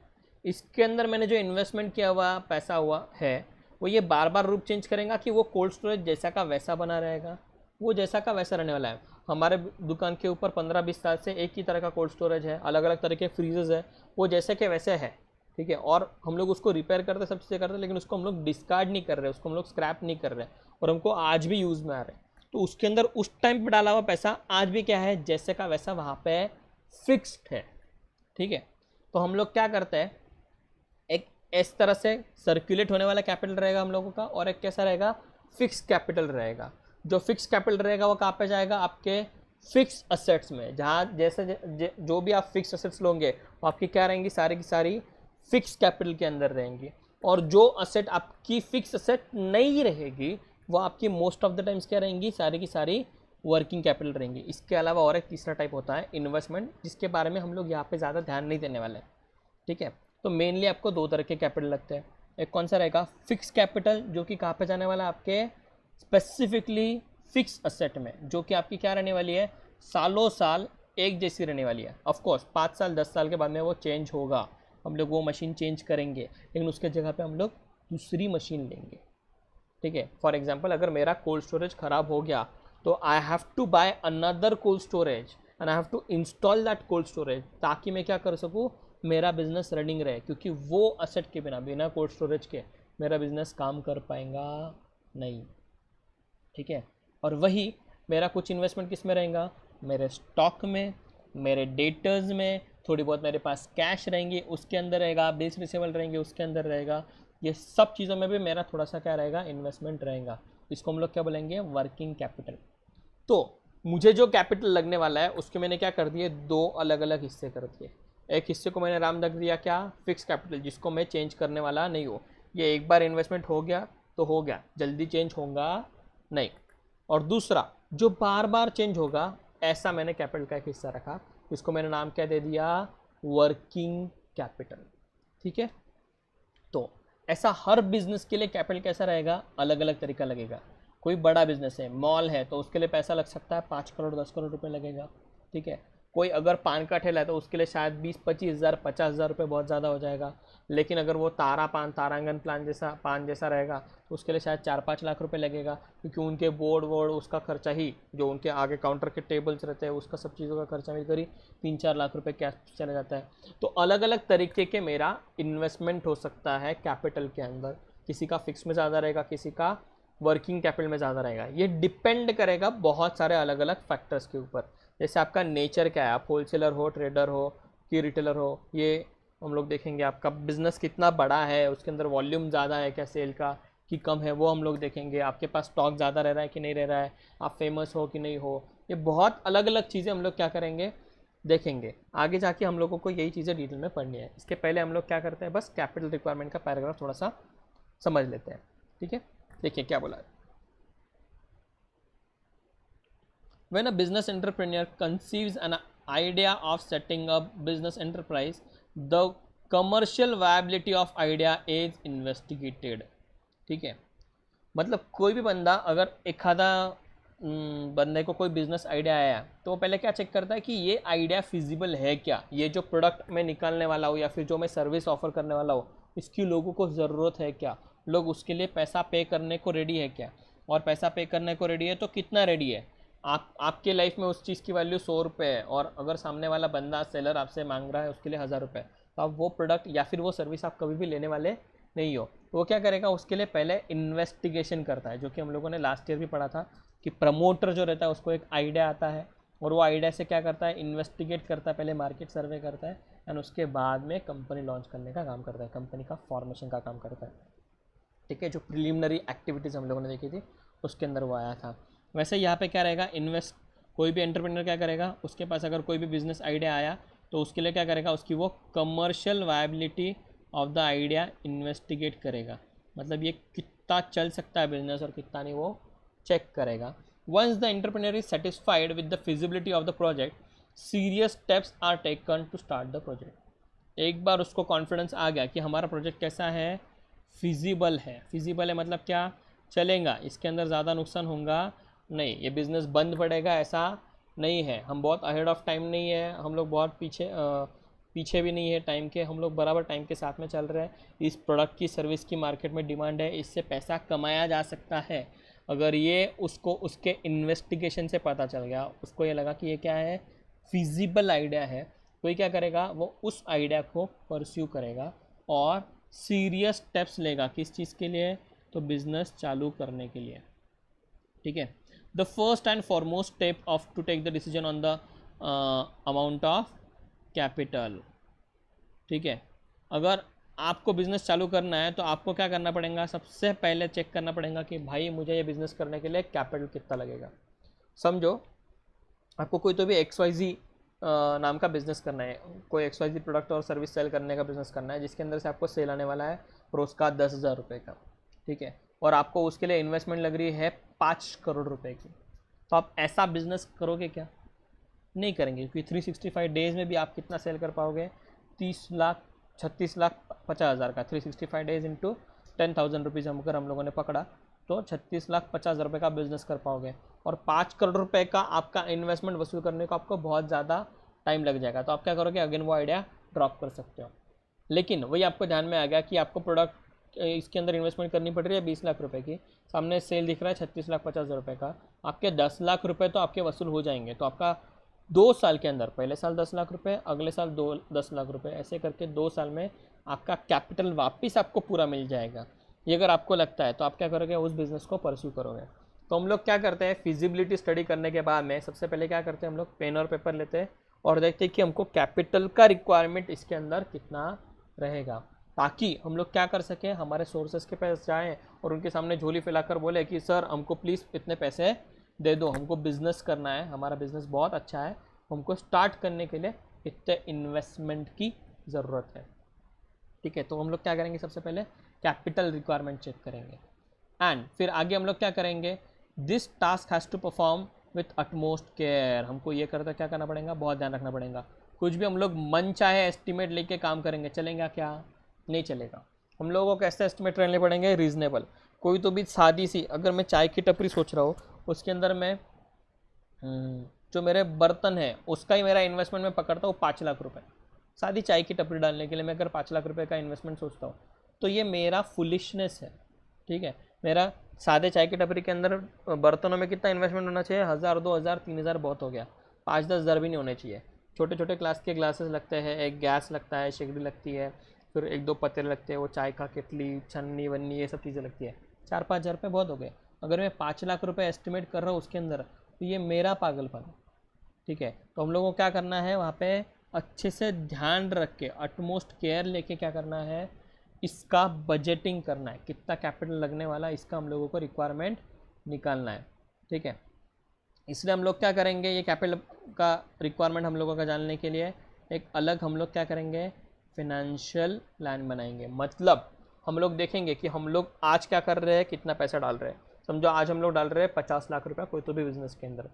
Speaker 1: इसके अंदर मैंने जो इन्वेस्टमेंट किया हुआ पैसा हुआ है, वो ये बार बार रूप चेंज करेगा कि वो कोल्ड स्टोरेज जैसा का वैसा बना रहेगा, वो जैसा का वैसा रहने वाला है। हमारे दुकान के ऊपर 15-20 साल से एक ही तरह का कोल्ड स्टोरेज है, अलग अलग तरह के फ्रीजर्स है, वो जैसे के वैसे है, ठीक है। और हम लोग उसको रिपेयर करते, सब चीज़ें करते, लेकिन उसको हम लोग डिस्कार्ड नहीं कर रहे, उसको हम लोग स्क्रैप नहीं कर रहे, और हमको आज भी यूज़ में आ रहे हैं। तो उसके अंदर उस टाइम पे डाला हुआ पैसा आज भी क्या है, जैसे का वैसा वहाँ पे फिक्स्ड है। ठीक है, तो हम लोग क्या करते हैं, एक इस तरह से सर्कुलेट होने वाला कैपिटल रहेगा हम लोगों का, और एक कैसा रहेगा, फिक्स कैपिटल रहेगा। जो फिक्स कैपिटल रहेगा वो कहाँ पे जाएगा, आपके फिक्स असेट्स में, जहाँ जैसे जो भी आप फिक्स असेट्स लोगे वो आपकी क्या रहेंगी, सारी की सारी फिक्स कैपिटल के अंदर रहेंगी। और जो असेट आपकी फिक्स असेट नहीं रहेगी वो आपकी मोस्ट ऑफ द टाइम्स क्या रहेंगी, सारी की सारी वर्किंग कैपिटल रहेंगी। इसके अलावा और एक तीसरा टाइप होता है इन्वेस्टमेंट, जिसके बारे में हम लोग यहाँ पे ज़्यादा ध्यान नहीं देने वाले हैं। ठीक है, तो मेनली आपको दो तरह के कैपिटल लगते हैं। एक कौन सा रहेगा, फिक्स कैपिटल, जो कि कहाँ पे जाने वाला है, आपके स्पेसिफिकली फिक्स असेट में, जो कि आपकी क्या रहने वाली है, सालों साल एक जैसी रहने वाली है। ऑफ कोर्स 5 साल 10 साल के बाद में वो चेंज होगा, हम लोग वो मशीन चेंज करेंगे, लेकिन उसके जगह पे हम लोग दूसरी मशीन लेंगे। ठीक है, फॉर एग्जांपल अगर मेरा कोल्ड स्टोरेज ख़राब हो गया तो I have to buy another cold storage and I have to install that cold storage, ताकि मैं क्या कर सकूँ, मेरा बिजनेस रनिंग रहे, क्योंकि वो असेट के बिना, बिना कोल्ड स्टोरेज के मेरा बिजनेस काम कर पाएगा नहीं। ठीक है, और वही मेरा कुछ इन्वेस्टमेंट किस में रहेगा, मेरे स्टॉक में, मेरे डेटर्स में, थोड़ी बहुत मेरे पास कैश रहेंगे उसके अंदर रहेगा, बिल्स रिसीवेबल रहेंगे उसके अंदर रहेगा। ये सब चीज़ों में भी मेरा थोड़ा सा क्या रहेगा, इन्वेस्टमेंट रहेगा। इसको हम लोग क्या बोलेंगे, वर्किंग कैपिटल। तो मुझे जो कैपिटल लगने वाला है उसके मैंने क्या कर दिए, दो अलग अलग हिस्से कर दिए। एक हिस्से को मैंने नाम रख दिया क्या, फिक्स कैपिटल, जिसको मैं चेंज करने वाला नहीं हूँ। ये एक बार इन्वेस्टमेंट हो गया तो हो गया, जल्दी चेंज होगा नहीं। और दूसरा जो बार बार चेंज होगा, ऐसा मैंने कैपिटल का एक हिस्सा रखा, इसको मैंने नाम क्या दे दिया, वर्किंग कैपिटल। ठीक है, तो ऐसा हर बिजनेस के लिए कैपिटल कैसा रहेगा, अलग अलग तरीका लगेगा। कोई बड़ा बिजनेस है, मॉल है, तो उसके लिए पैसा लग सकता है 5 करोड़ 10 करोड़ रुपए लगेगा। ठीक है, कोई अगर पान का ठेला है तो उसके लिए शायद 20-25 हज़ार 50 हज़ार रुपये बहुत ज़्यादा हो जाएगा। लेकिन अगर वो तारांगन प्लान जैसा पान जैसा रहेगा तो उसके लिए शायद 4-5 लाख रुपए लगेगा, क्योंकि उनके बोर्ड वोर्ड उसका खर्चा ही, जो उनके आगे काउंटर के टेबल्स रहते हैं उसका सब चीज़ों का खर्चा भी करीब 3-4 लाख रुपए कैश चला जाता है। तो अलग अलग तरीके के मेरा इन्वेस्टमेंट हो सकता है कैपिटल के अंदर, किसी का फिक्स में ज़्यादा रहेगा, किसी का वर्किंग कैपिटल में ज़्यादा रहेगा। ये डिपेंड करेगा बहुत सारे अलग अलग फैक्टर्स के ऊपर, जैसे आपका नेचर क्या है, आप होलसेलर हो, ट्रेडर हो कि रिटेलर हो, ये हम लोग देखेंगे। आपका बिजनेस कितना बड़ा है, उसके अंदर वॉल्यूम ज़्यादा है क्या सेल का कि कम है, वो हम लोग देखेंगे। आपके पास स्टॉक ज़्यादा रह रहा है कि नहीं रह रहा है, आप फेमस हो कि नहीं हो, ये बहुत अलग अलग चीज़ें हम लोग क्या करेंगे, देखेंगे। आगे जाके हम लोगों को यही चीज़ें डिटेल में पढ़नी है। इसके पहले हम लोग क्या करते हैं, बस कैपिटल रिक्वायरमेंट का पैराग्राफ थोड़ा सा समझ लेते हैं। ठीक है, देखिए क्या बोला है। When a business entrepreneur conceives an idea of setting up business enterprise, the commercial viability of idea is investigated. ठीक है, मतलब कोई भी बंदा अगर एखादा बंदे को कोई बिजनेस आइडिया आया तो वो पहले क्या चेक करता है कि ये आइडिया फिजिबल है क्या, ये जो प्रोडक्ट मैं निकालने वाला हूँ या फिर जो मैं सर्विस ऑफर करने वाला हूँ इसकी लोगों को ज़रूरत है क्या, लोग उसके लिए पैसा पे करने को रेडी है क्या, और पैसा पे करने को रेडी है तो कितना रेडी है। आपके लाइफ में उस चीज़ की वैल्यू 100 रुपये है और अगर सामने वाला बंदा सेलर आपसे मांग रहा है उसके लिए 1000 रुपये, तो आप वो प्रोडक्ट या फिर वो सर्विस आप कभी भी लेने वाले नहीं हो। तो वो क्या करेगा, उसके लिए पहले इन्वेस्टिगेशन करता है, जो कि हम लोगों ने लास्ट ईयर भी पढ़ा था कि प्रमोटर जो रहता है उसको एक आइडिया आता है और वो आइडिया से क्या करता है, इन्वेस्टिगेट करता है, पहले मार्केट सर्वे करता है एंड उसके बाद में कंपनी लॉन्च करने का काम करता है, कंपनी का फॉर्मेशन का काम करता है। ठीक है, जो प्रिलिमिनरी एक्टिविटीज़ हम लोगों ने देखी थी उसके अंदर वो आया था। वैसे यहाँ पे क्या रहेगा, कोई भी एंटरप्रेन्योर क्या करेगा, उसके पास अगर कोई भी बिजनेस आइडिया आया तो उसके लिए क्या करेगा, उसकी वो commercial viability of the idea investigate करेगा, मतलब ये कितना चल सकता है बिजनेस और कितना नहीं, वो चेक करेगा। Once the entrepreneur is satisfied with the feasibility of the project, serious steps are taken to start the project. एक बार उसको कॉन्फिडेंस आ गया कि हमारा प्रोजेक्ट कैसा है, फिजिबल है। फिजिबल है मतलब क्या, चलेगा, इसके अंदर ज़्यादा नुकसान होगा नहीं, ये बिज़नेस बंद पड़ेगा ऐसा नहीं है, हम बहुत अहेड ऑफ टाइम नहीं है, हम लोग बहुत पीछे भी नहीं है टाइम के, हम लोग बराबर टाइम के साथ में चल रहे हैं। इस प्रोडक्ट की सर्विस की मार्केट में डिमांड है, इससे पैसा कमाया जा सकता है। अगर ये उसको उसके इन्वेस्टिगेशन से पता चल गया, उसको ये लगा कि ये क्या है, फिजिबल आइडिया है, तो ये क्या करेगा, वो उस आइडिया को परस्यू करेगा और सीरियस स्टेप्स लेगा। किस चीज़ के लिए, तो बिज़नेस चालू करने के लिए। ठीक है, the first and foremost step of to take the decision on the amount of capital. ठीक है, अगर आपको बिज़नेस चालू करना है तो आपको क्या करना पड़ेगा, सबसे पहले चेक करना पड़ेगा कि भाई मुझे ये बिज़नेस करने के लिए कैपिटल कितना लगेगा। समझो आपको कोई तो भी XYZ नाम का बिज़नेस करना है, कोई XYZ प्रोडक्ट और सर्विस सेल करने का बिज़नेस करना है, जिसके अंदर से आपको सेल आने वाला है रोज़ का 10,000 रुपये का। ठीक है, और आपको उसके लिए इन्वेस्टमेंट लग रही है 5 करोड़ रुपए की। तो आप ऐसा बिज़नेस करोगे क्या? नहीं करेंगे, क्योंकि 365 डेज़ में भी आप कितना सेल कर पाओगे? 36,50,000 का 365 डेज़ इंटू 10,000 रुपीज़ अगर हम लोगों ने पकड़ा तो 36,50,000 रुपये का बिज़नेस कर पाओगे। और 5 करोड़ रुपए का आपका इन्वेस्टमेंट वसूल करने को आपको बहुत ज़्यादा टाइम लग जाएगा। तो आप क्या करोगे? अगेन वो आइडिया ड्रॉप कर सकते हो। लेकिन वही आपको ध्यान में आ गया कि आपको प्रोडक्ट इसके अंदर इन्वेस्टमेंट करनी पड़ रही है 20 लाख रुपए की, सामने सेल दिख रहा है 36,50,000 रुपये का, आपके 10 लाख रुपए तो आपके वसूल हो जाएंगे। तो आपका 2 साल के अंदर, पहले साल 10 लाख रुपए, अगले साल 10 लाख रुपए, ऐसे करके 2 साल में आपका कैपिटल वापस आपको पूरा मिल जाएगा। ये अगर आपको लगता है तो आप क्या करोगे? उस बिज़नेस को परस्यू करोगे। तो हम लोग क्या करते हैं, फिजिबिलिटी स्टडी करने के बाद में सबसे पहले क्या करते हैं, हम लोग पेन और पेपर लेते हैं और देखते हैं कि हमको कैपिटल का रिक्वायरमेंट इसके अंदर कितना रहेगा, ताकि हम लोग क्या कर सकें, हमारे सोर्सेस के पास जाएँ और उनके सामने झोली फैलाकर बोले कि सर हमको प्लीज़ इतने पैसे दे दो, हमको बिज़नेस करना है, हमारा बिज़नेस बहुत अच्छा है, हमको स्टार्ट करने के लिए इतने इन्वेस्टमेंट की ज़रूरत है। ठीक है, तो हम लोग क्या करेंगे, सबसे पहले कैपिटल रिक्वायरमेंट चेक करेंगे एंड फिर आगे हम लोग क्या करेंगे, this task has to perform with utmost care. हमको ये करता क्या करना पड़ेगा, बहुत ध्यान रखना पड़ेगा। कुछ भी हम लोग मन चाहे एस्टिमेट लेके काम करेंगे, चलेगा क्या? नहीं चलेगा। हम लोगों को कैसे एस्टिमेट रहने पड़ेंगे? रीजनेबल। कोई तो भी सादी सी, अगर मैं चाय की टपरी सोच रहा हूँ, उसके अंदर मैं जो मेरे बर्तन है उसका ही मेरा इन्वेस्टमेंट मैं पकड़ता हूँ 5 लाख रुपए, सादी चाय की टपरी डालने के लिए मैं अगर 5 लाख रुपए का इन्वेस्टमेंट सोचता हूँ तो ये मेरा फुलिशनेस है। ठीक है, मेरा सादे चाय की टपरी के अंदर बर्तनों में कितना इन्वेस्टमेंट होना चाहिए? 1,000, 2,000, 3,000 बहुत हो गया, 5-10 हज़ार भी नहीं होने चाहिए। छोटे छोटे क्लास के ग्लासेस लगते हैं, एक गैस लगता है, शेगड़ी लगती है, फिर 1-2 पत्ते लगते हैं, वो चाय का केतली, छन्नी वन्नी, ये सब चीज़ें लगती है। 4-5 हज़ार रुपये बहुत हो गए। अगर मैं 5 लाख रुपये एस्टिमेट कर रहा हूँ उसके अंदर, तो ये मेरा पागलपन है। ठीक है, तो हम लोगों को क्या करना है, वहाँ पे अच्छे से ध्यान रख के, अटमोस्ट केयर लेके क्या करना है, इसका बजटिंग करना है, कितना कैपिटल लगने वाला है इसका हम लोगों को रिक्वायरमेंट निकालना है। ठीक है, इसलिए हम लोग क्या करेंगे, ये कैपिटल का रिक्वायरमेंट हम लोगों का जानने के लिए एक अलग हम लोग क्या करेंगे, फिनेंशियल प्लान बनाएंगे। मतलब हम लोग देखेंगे कि हम लोग आज क्या कर रहे हैं, कितना पैसा डाल रहे हैं। समझो आज हम लोग डाल रहे हैं 50 लाख रुपया कोई तो भी बिज़नेस के अंदर,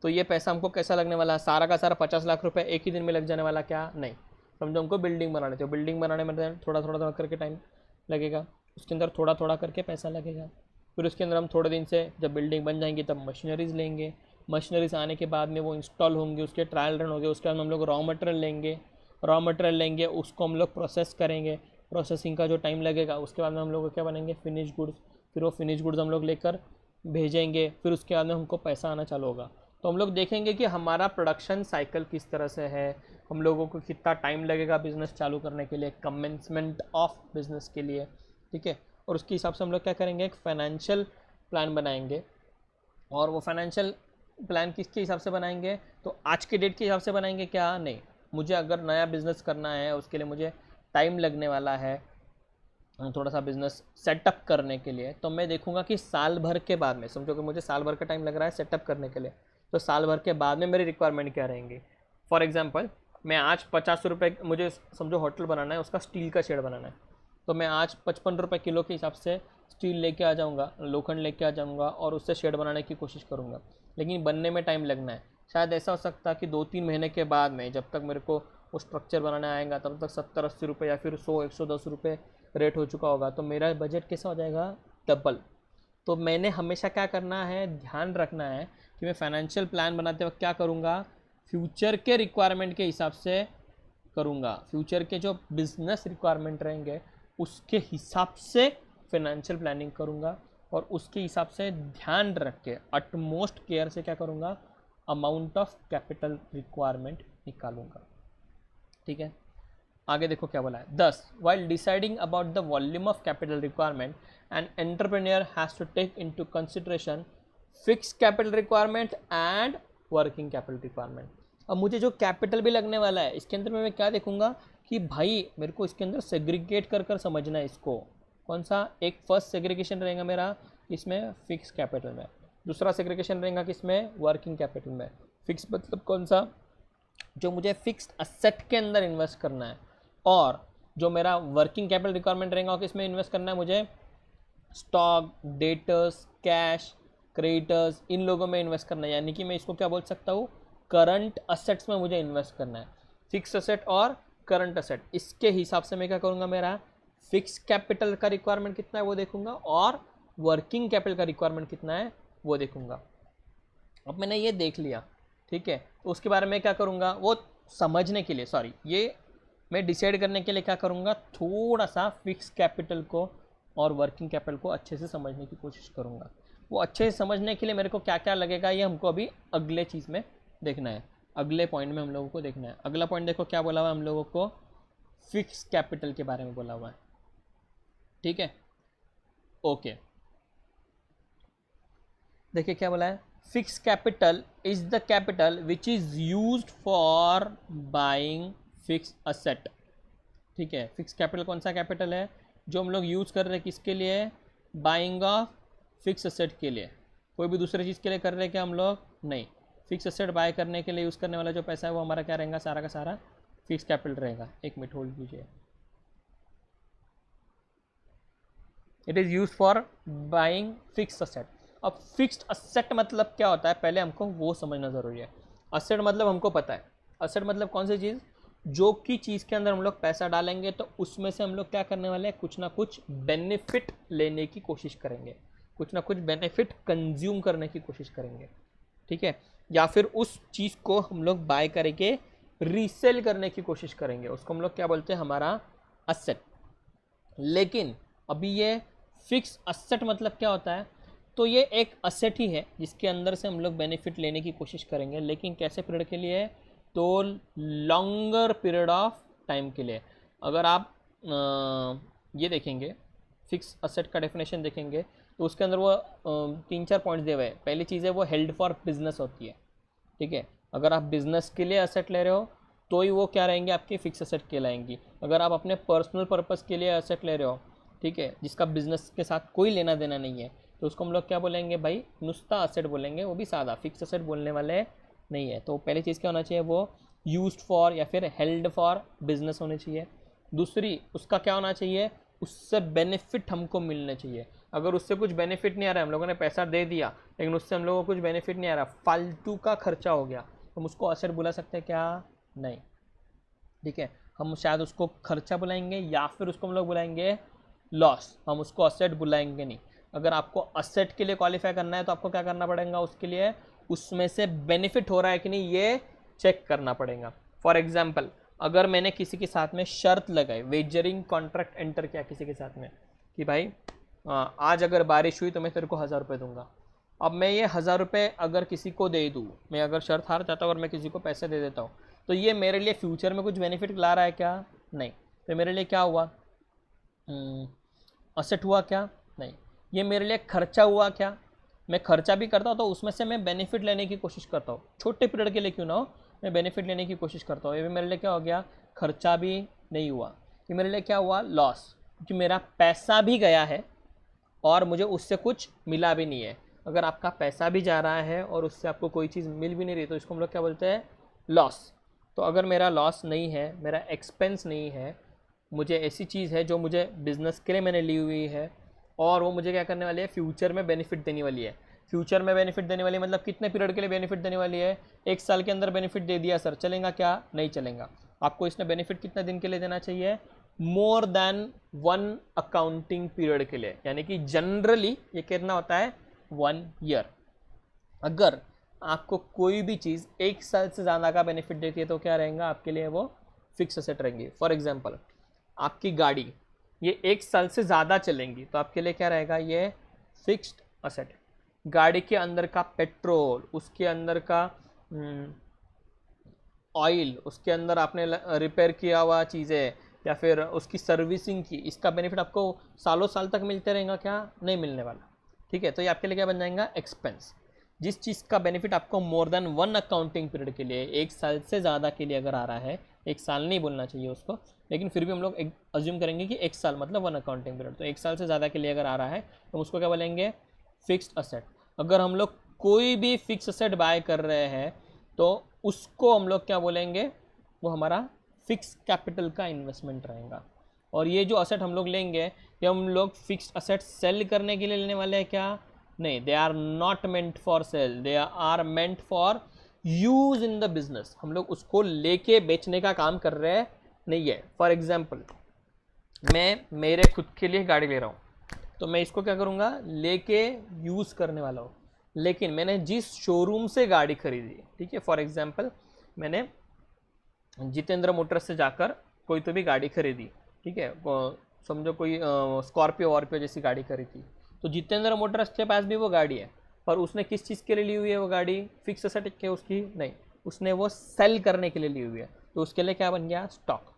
Speaker 1: तो ये पैसा हमको कैसा लगने वाला है, सारा का सारा 50 लाख रुपये एक ही दिन में लग जाने वाला? क्या नहीं। समझो हमको बिल्डिंग बनाने चाहिए, बिल्डिंग बनाने में थोड़ा थोड़ा थोड़ा करके टाइम लगेगा, उसके अंदर थोड़ा थोड़ा करके पैसा लगेगा। फिर उसके अंदर हम थोड़े दिन से जब बिल्डिंग बन जाएंगी तब मशीनरीज लेंगे, मशीनरीज आने के बाद में वो इंस्टॉल होंगे, उसके ट्रायल रन होंगे, उसके बाद हम लोग रॉ मटेरियल लेंगे, उसको हम लोग प्रोसेस करेंगे, प्रोसेसिंग का जो टाइम लगेगा, उसके बाद में हम लोग क्या बनेंगे, फिनिश गुड्स। फिर वो फिनिश गुड्स हम लोग लेकर भेजेंगे, फिर उसके बाद में हमको पैसा आना चालू होगा। तो हम लोग देखेंगे कि हमारा प्रोडक्शन साइकिल किस तरह से है, हम लोगों को कितना टाइम लगेगा बिज़नेस चालू करने के लिए, कमेंसमेंट ऑफ बिज़नेस के लिए। ठीक है, और उसके हिसाब से हम लोग क्या करेंगे, एक फाइनेंशियल प्लान बनाएंगे। और वो फाइनेंशियल प्लान किसके हिसाब से बनाएंगे, तो आज के डेट के हिसाब से बनाएंगे क्या? नहीं, मुझे अगर नया बिज़नेस करना है उसके लिए मुझे टाइम लगने वाला है थोड़ा सा बिज़नेस सेटअप करने के लिए, तो मैं देखूंगा कि साल भर के बाद में, समझो कि मुझे साल भर का टाइम लग रहा है सेटअप करने के लिए, तो साल भर के बाद में मेरी रिक्वायरमेंट क्या रहेंगी। फॉर एग्जांपल मैं आज 50 रुपये, मुझे समझो होटल बनाना है, उसका स्टील का शेड बनाना है, तो मैं आज 55 रुपये किलो के हिसाब से स्टील लेके आ जाऊँगा, लोखंड लेके आ जाऊँगा और उससे शेड बनाने की कोशिश करूँगा। लेकिन बनने में टाइम लगना है, शायद ऐसा हो सकता है कि 2-3 महीने के बाद में, जब तक मेरे को वो स्ट्रक्चर बनाने आएगा तब तक 70-80 रुपये या फिर 100-110 रुपये रेट हो चुका होगा, तो मेरा बजट कैसा हो जाएगा, डबल। तो मैंने हमेशा क्या करना है, ध्यान रखना है कि मैं फाइनेंशियल प्लान बनाते वक्त क्या करूँगा, फ्यूचर के रिक्वायरमेंट के हिसाब से करूँगा, फ्यूचर के जो बिज़नेस रिक्वायरमेंट रहेंगे उसके हिसाब से फाइनेंशियल प्लानिंग करूँगा, और उसके हिसाब से ध्यान रख के अटमोस्ट केयर से क्या करूँगा, अमाउंट ऑफ कैपिटल रिक्वायरमेंट निकालूंगा। ठीक है, आगे देखो क्या बोला है। 10 while deciding about the volume of capital requirement an entrepreneur has to take into consideration fix capital requirement and working capital requirement. अब मुझे जो कैपिटल भी लगने वाला है इसके अंदर मैं क्या देखूंगा कि भाई मेरे को इसके अंदर सेग्रीगेट कर कर समझना है इसको। कौन सा? एक फर्स्ट सेग्रीगेशन रहेगा मेरा इसमें फिक्स कैपिटल में, दूसरा सेग्रीगेशन रहेगा किसमें? वर्किंग कैपिटल में। फिक्स मतलब कौन सा? जो मुझे फिक्स्ड असेट के अंदर इन्वेस्ट करना है, और जो मेरा वर्किंग कैपिटल रिक्वायरमेंट रहेगा किसमें इन्वेस्ट करना है मुझे? स्टॉक, डेटर्स, कैश, क्रेडिटर्स, इन लोगों में इन्वेस्ट करना है। यानी कि मैं इसको क्या बोल सकता हूँ? करंट असेट्स में मुझे इन्वेस्ट करना है। फिक्स असेट और करंट असेट, इसके हिसाब से मैं क्या करूँगा, मेरा फिक्स कैपिटल का रिक्वायरमेंट कितना है वो देखूंगा और वर्किंग कैपिटल का रिक्वायरमेंट कितना है वो देखूंगा। अब मैंने ये देख लिया, ठीक है, तो उसके बारे में क्या करूँगा वो समझने के लिए, सॉरी, ये मैं डिसाइड करने के लिए क्या करूँगा, थोड़ा सा फिक्स कैपिटल को और वर्किंग कैपिटल को अच्छे से समझने की कोशिश करूँगा। वो अच्छे से समझने के लिए मेरे को क्या क्या लगेगा ये हमको अभी अगले चीज़ में देखना है, अगले पॉइंट में हम लोगों को देखना है। अगला पॉइंट देखो क्या बोला हुआ है हम लोगों को, फिक्स कैपिटल के बारे में बोला हुआ है, ठीक है, ओके। देखिए क्या बोला है, fix capital is the capital which is used for buying fix asset. ठीक है, फिक्स कैपिटल कौन सा कैपिटल है जो हम लोग यूज़ कर रहे हैं किसके लिए? बाइंग ऑफ फिक्स असेट के लिए। कोई भी दूसरे चीज़ के लिए कर रहे हैं क्या हम लोग? नहीं। फिक्स असेट बाय करने के लिए यूज़ करने वाला जो पैसा है वो हमारा क्या रहेगा? सारा का सारा फिक्स कैपिटल रहेगा। एक मिनट होल्ड कीजिए। It is use for buying fix asset. अब फिक्स्ड असेट मतलब क्या होता है पहले हमको वो समझना ज़रूरी है। असेट मतलब हमको पता है, असेट मतलब कौन सी चीज़? जो कि चीज़ के अंदर हम लोग पैसा डालेंगे तो उसमें से हम लोग क्या करने वाले हैं, कुछ ना कुछ बेनिफिट लेने की कोशिश करेंगे, कुछ ना कुछ बेनिफिट कंज्यूम करने की कोशिश करेंगे, ठीक है, या फिर उस चीज़ को हम लोग बाय करके रीसेल करने की कोशिश करेंगे, उसको हम लोग क्या बोलते हैं? हमारा असेट। लेकिन अभी ये फिक्स असेट मतलब क्या होता है? तो ये एक असेट ही है जिसके अंदर से हम लोग बेनिफिट लेने की कोशिश करेंगे, लेकिन कैसे पीरियड के लिए? तो लॉन्गर पीरियड ऑफ टाइम के लिए। अगर आप ये देखेंगे फिक्स असेट का डेफिनेशन देखेंगे तो उसके अंदर वो 3-4 पॉइंट्स दिए हुए हैं। पहली चीज़ है वो हेल्ड फॉर बिजनेस होती है, ठीक है, अगर आप बिजनेस के लिए असेट ले रहे हो तो ही वो क्या रहेंगे? आपके फिक्स असेट कहलाएंगी। अगर आप अपने पर्सनल पर्पस के लिए असेट ले रहे हो, ठीक है, जिसका बिजनेस के साथ कोई लेना देना नहीं है, तो उसको हम लोग क्या बोलेंगे भाई? नुस्ता असेट बोलेंगे, वो भी सादा, फिक्स असेट बोलने वाले नहीं है। तो पहली चीज़ क्या होना चाहिए? वो यूज्ड फॉर या फिर हेल्ड फॉर बिजनेस होनी चाहिए। दूसरी उसका क्या होना चाहिए? उससे बेनिफिट हमको मिलने चाहिए। अगर उससे कुछ बेनिफिट नहीं आ रहा है, हम लोगों ने पैसा दे दिया लेकिन उससे हम लोगों को कुछ बेनिफिट नहीं आ रहा, फालतू का खर्चा हो गया, हम उसको असेट बुला सकते हैं क्या? नहीं, ठीक है, हम शायद उसको खर्चा बुलाएंगे या फिर उसको हम लोग बुलाएंगे लॉस, हम उसको असेट बुलाएंगे नहीं। अगर आपको असेट के लिए क्वालिफाई करना है तो आपको क्या करना पड़ेगा? उसके लिए उसमें से बेनिफिट हो रहा है कि नहीं ये चेक करना पड़ेगा। फॉर एग्जाम्पल, अगर मैंने किसी के साथ में शर्त लगाई, वेजरिंग कॉन्ट्रैक्ट एंटर किया किसी के साथ में कि भाई आज अगर बारिश हुई तो मैं तेरे को 1000 रुपये दूंगा। अब मैं ये 1000 रुपये अगर किसी को दे दूँ, मैं अगर शर्त हार जाता हूँ और मैं किसी को पैसे दे देता हूँ, तो ये मेरे लिए फ्यूचर में कुछ बेनिफिट ला रहा है क्या? नहीं। तो मेरे लिए क्या हुआ? असेट हुआ क्या? नहीं। ये मेरे लिए खर्चा हुआ क्या? मैं खर्चा भी करता हूँ तो उसमें से मैं बेनिफिट लेने की कोशिश करता हूँ, छोटे पीरियड के लिए क्यों ना हो, मैं बेनिफिट लेने की कोशिश करता हूँ। ये भी मेरे लिए क्या हो गया? खर्चा भी नहीं हुआ। ये मेरे लिए क्या हुआ? लॉस, क्योंकि मेरा पैसा भी गया है और मुझे उससे कुछ मिला भी नहीं है। अगर आपका पैसा भी जा रहा है और उससे आपको कोई चीज़ मिल भी नहीं रही तो इसको हम लोग क्या बोलते हैं? लॉस। तो अगर मेरा लॉस नहीं है, मेरा एक्सपेंस नहीं है, मुझे ऐसी चीज़ है जो मुझे बिज़नेस के लिए मैंने ली हुई है और वो मुझे क्या करने वाली है? फ्यूचर में बेनिफिट देने वाली है। फ्यूचर में बेनिफिट देने वाली मतलब कितने पीरियड के लिए बेनिफिट देने वाली है? 1 साल के अंदर बेनिफिट दे दिया सर, चलेगा क्या? नहीं चलेगा। आपको इसने बेनिफिट कितने दिन के लिए देना चाहिए? मोर देन 1 अकाउंटिंग पीरियड के लिए, यानी कि जनरली ये कितना होता है? 1 ईयर। अगर आपको कोई भी चीज़ 1 साल से ज़्यादा का बेनिफिट देती है तो क्या रहेगा आपके लिए? वो फिक्स असेट रहेंगी। फॉर एग्जांपल, आपकी गाड़ी ये 1 साल से ज़्यादा चलेंगी तो आपके लिए क्या रहेगा? ये फिक्स्ड असेट। गाड़ी के अंदर का पेट्रोल, उसके अंदर का ऑयल, उसके अंदर आपने रिपेयर किया हुआ चीज़ें या फिर उसकी सर्विसिंग की, इसका बेनिफिट आपको सालों साल तक मिलते रहेगा क्या? नहीं मिलने वाला, ठीक है। तो ये आपके लिए क्या बन जाएगा? एक्सपेंस। जिस चीज़ का बेनिफिट आपको मोर देन 1 अकाउंटिंग पीरियड के लिए, 1 साल से ज़्यादा के लिए अगर आ रहा है, 1 साल नहीं बोलना चाहिए उसको, लेकिन फिर भी हम लोग अज्यूम करेंगे कि 1 साल मतलब 1 अकाउंटिंग पीरियड, तो 1 साल से ज़्यादा के लिए अगर आ रहा है तो उसको क्या बोलेंगे, फिक्स्ड असेट। अगर हम लोग कोई भी फिक्स असेट बाय कर रहे हैं तो उसको हम लोग क्या बोलेंगे, वो हमारा फिक्स कैपिटल का इन्वेस्टमेंट रहेगा। और ये जो असेट हम लोग लेंगे, ये हम लोग फिक्स्ड असेट सेल करने के लिए लेने वाले हैं क्या, नहीं, they are not meant for sale, they are meant for use in the business. हम लोग उसको लेके बेचने का काम कर रहे हैं नहीं है। फॉर एग्जाम्पल, मैं मेरे खुद के लिए गाड़ी ले रहा हूँ, तो मैं इसको क्या करूँगा, लेके यूज़ करने वाला हूँ। लेकिन मैंने जिस शोरूम से गाड़ी खरीदी, ठीक है, फॉर एग्जाम्पल मैंने जितेंद्र मोटर्स से जाकर कोई तो भी गाड़ी खरीदी, ठीक है, समझो कोई स्कॉर्पियो वॉर्पियो जैसी गाड़ी खरीदी, तो जितेंद्र मोटर्स के पास भी वो गाड़ी है, पर उसने किस चीज़ के लिए ली हुई है वो गाड़ी, फिक्स असेट है उसकी नहीं, उसने वो सेल करने के लिए ली हुई है, तो उसके लिए क्या बन गया, स्टॉक।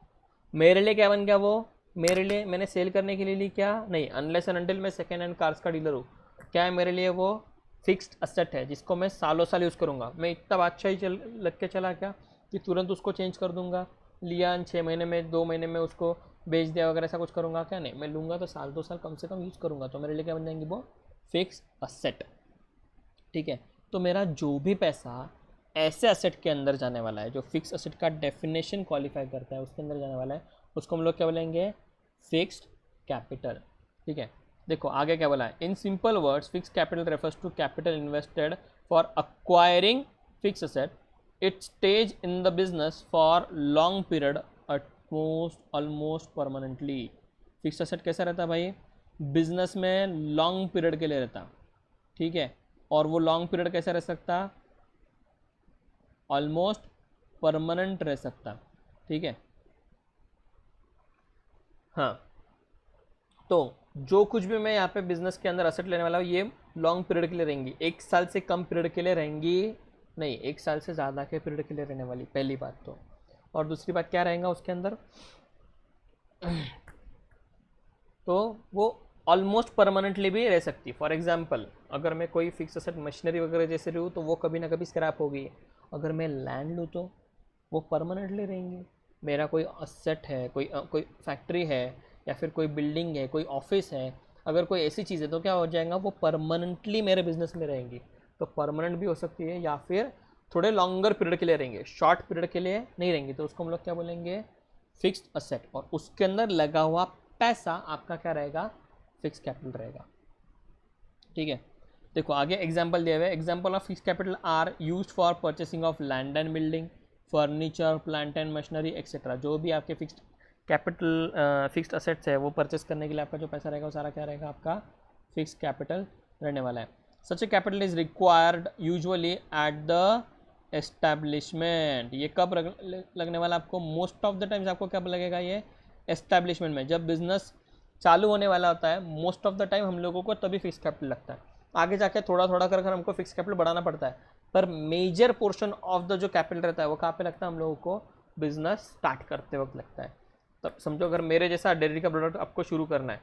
Speaker 1: मेरे लिए क्या बन गया वो, मेरे लिए मैंने सेल करने के लिए ली क्या, नहीं, अनलेस एंड अनटिल मैं सेकेंड हैंड कार्स का डीलर हूँ, क्या है मेरे लिए वो फिक्स्ड असेट है जिसको मैं सालों साल यूज़ करूँगा। मैं इतना बादशाही लग के चला क्या कि तुरंत उसको चेंज कर दूंगा, लिया 6 महीने में 2 महीने में उसको बेच दिया वगैरह, ऐसा कुछ करूँगा क्या, नहीं, मैं लूँगा तो साल 2 साल कम से कम यूज़ करूँगा, तो मेरे लिए क्या बन जाएंगी वो फिक्स असेट। ठीक है, तो मेरा जो भी पैसा ऐसे असेट के अंदर जाने वाला है, जो फिक्स असेट का डेफिनेशन क्वालिफाई करता है उसके अंदर जाने वाला है, उसको हम लोग क्या बोलेंगे, फिक्स्ड कैपिटल। ठीक है, देखो आगे क्या बोला है, in simple words fix capital refers to capital invested for acquiring fix asset, it stays in the business for long period almost permanently. Fix asset कैसा रहता है भाई, बिजनेस में लॉन्ग पीरियड के लिए रहता, ठीक है, और वो लॉन्ग पीरियड कैसा रह सकता, ऑलमोस्ट परमानेंट रह सकता, ठीक है। हाँ, तो जो कुछ भी मैं यहाँ पे बिजनेस के अंदर असेट लेने वाला हूँ, ये लॉन्ग पीरियड के लिए रहेंगी, 1 साल से कम पीरियड के लिए रहेंगी नहीं, 1 साल से ज़्यादा के पीरियड के लिए रहने वाली, पहली बात तो। और दूसरी बात क्या रहेगा उसके अंदर, तो वो ऑलमोस्ट परमानेंटली भी रह सकती। फॉर एग्जांपल, अगर मैं कोई फिक्स असेट मशीनरी वगैरह जैसे लूँ तो वो कभी ना कभी स्क्रैप होगी, अगर मैं लैंड लूँ तो वो परमानेंटली रहेंगी। मेरा कोई असेट है, कोई फैक्ट्री है, या फिर कोई बिल्डिंग है, कोई ऑफिस है, अगर कोई ऐसी चीज़ है तो क्या हो जाएगा, वो परमानेंटली मेरे बिजनेस में रहेंगी। तो परमानेंट भी हो सकती है या फिर थोड़े लॉन्गर पीरियड के लिए रहेंगे, शॉर्ट पीरियड के लिए नहीं रहेंगी, तो उसको हम लोग क्या बोलेंगे, फिक्स्ड असेट। और उसके अंदर लगा हुआ पैसा आपका क्या रहेगा, फिक्स कैपिटल रहेगा। ठीक है, देखो आगे एग्जांपल दिए हुए, example of fix capital R used for purchasing of land and building, furniture, plant and machinery etcetera. जो भी आपके फिक्स्ड कैपिटल फिक्स्ड असेट्स है वो परचेस करने के लिए आपका जो पैसा रहेगा वो सारा क्या रहेगा, आपका फिक्स कैपिटल रहने वाला है। Such a capital is required usually at the establishment. ये कब लगने वाला आपको, मोस्ट ऑफ द टाइम्स आपको कब लगेगा, ये एस्टैब्लिशमेंट में, जब बिजनेस चालू होने वाला होता है, मोस्ट ऑफ द टाइम हम लोगों को तभी फिक्स कैपिटल लगता है। आगे जाके थोड़ा थोड़ा कर हमको फिक्स कैपिटल बढ़ाना पड़ता है, पर मेजर पोर्शन ऑफ द जो कैपिटल रहता है वो कहाँ पे लगता है, हम लोगों को बिजनेस स्टार्ट करते वक्त लगता है। तब समझो अगर मेरे जैसा डेयरी का प्रोडक्ट आपको शुरू करना है,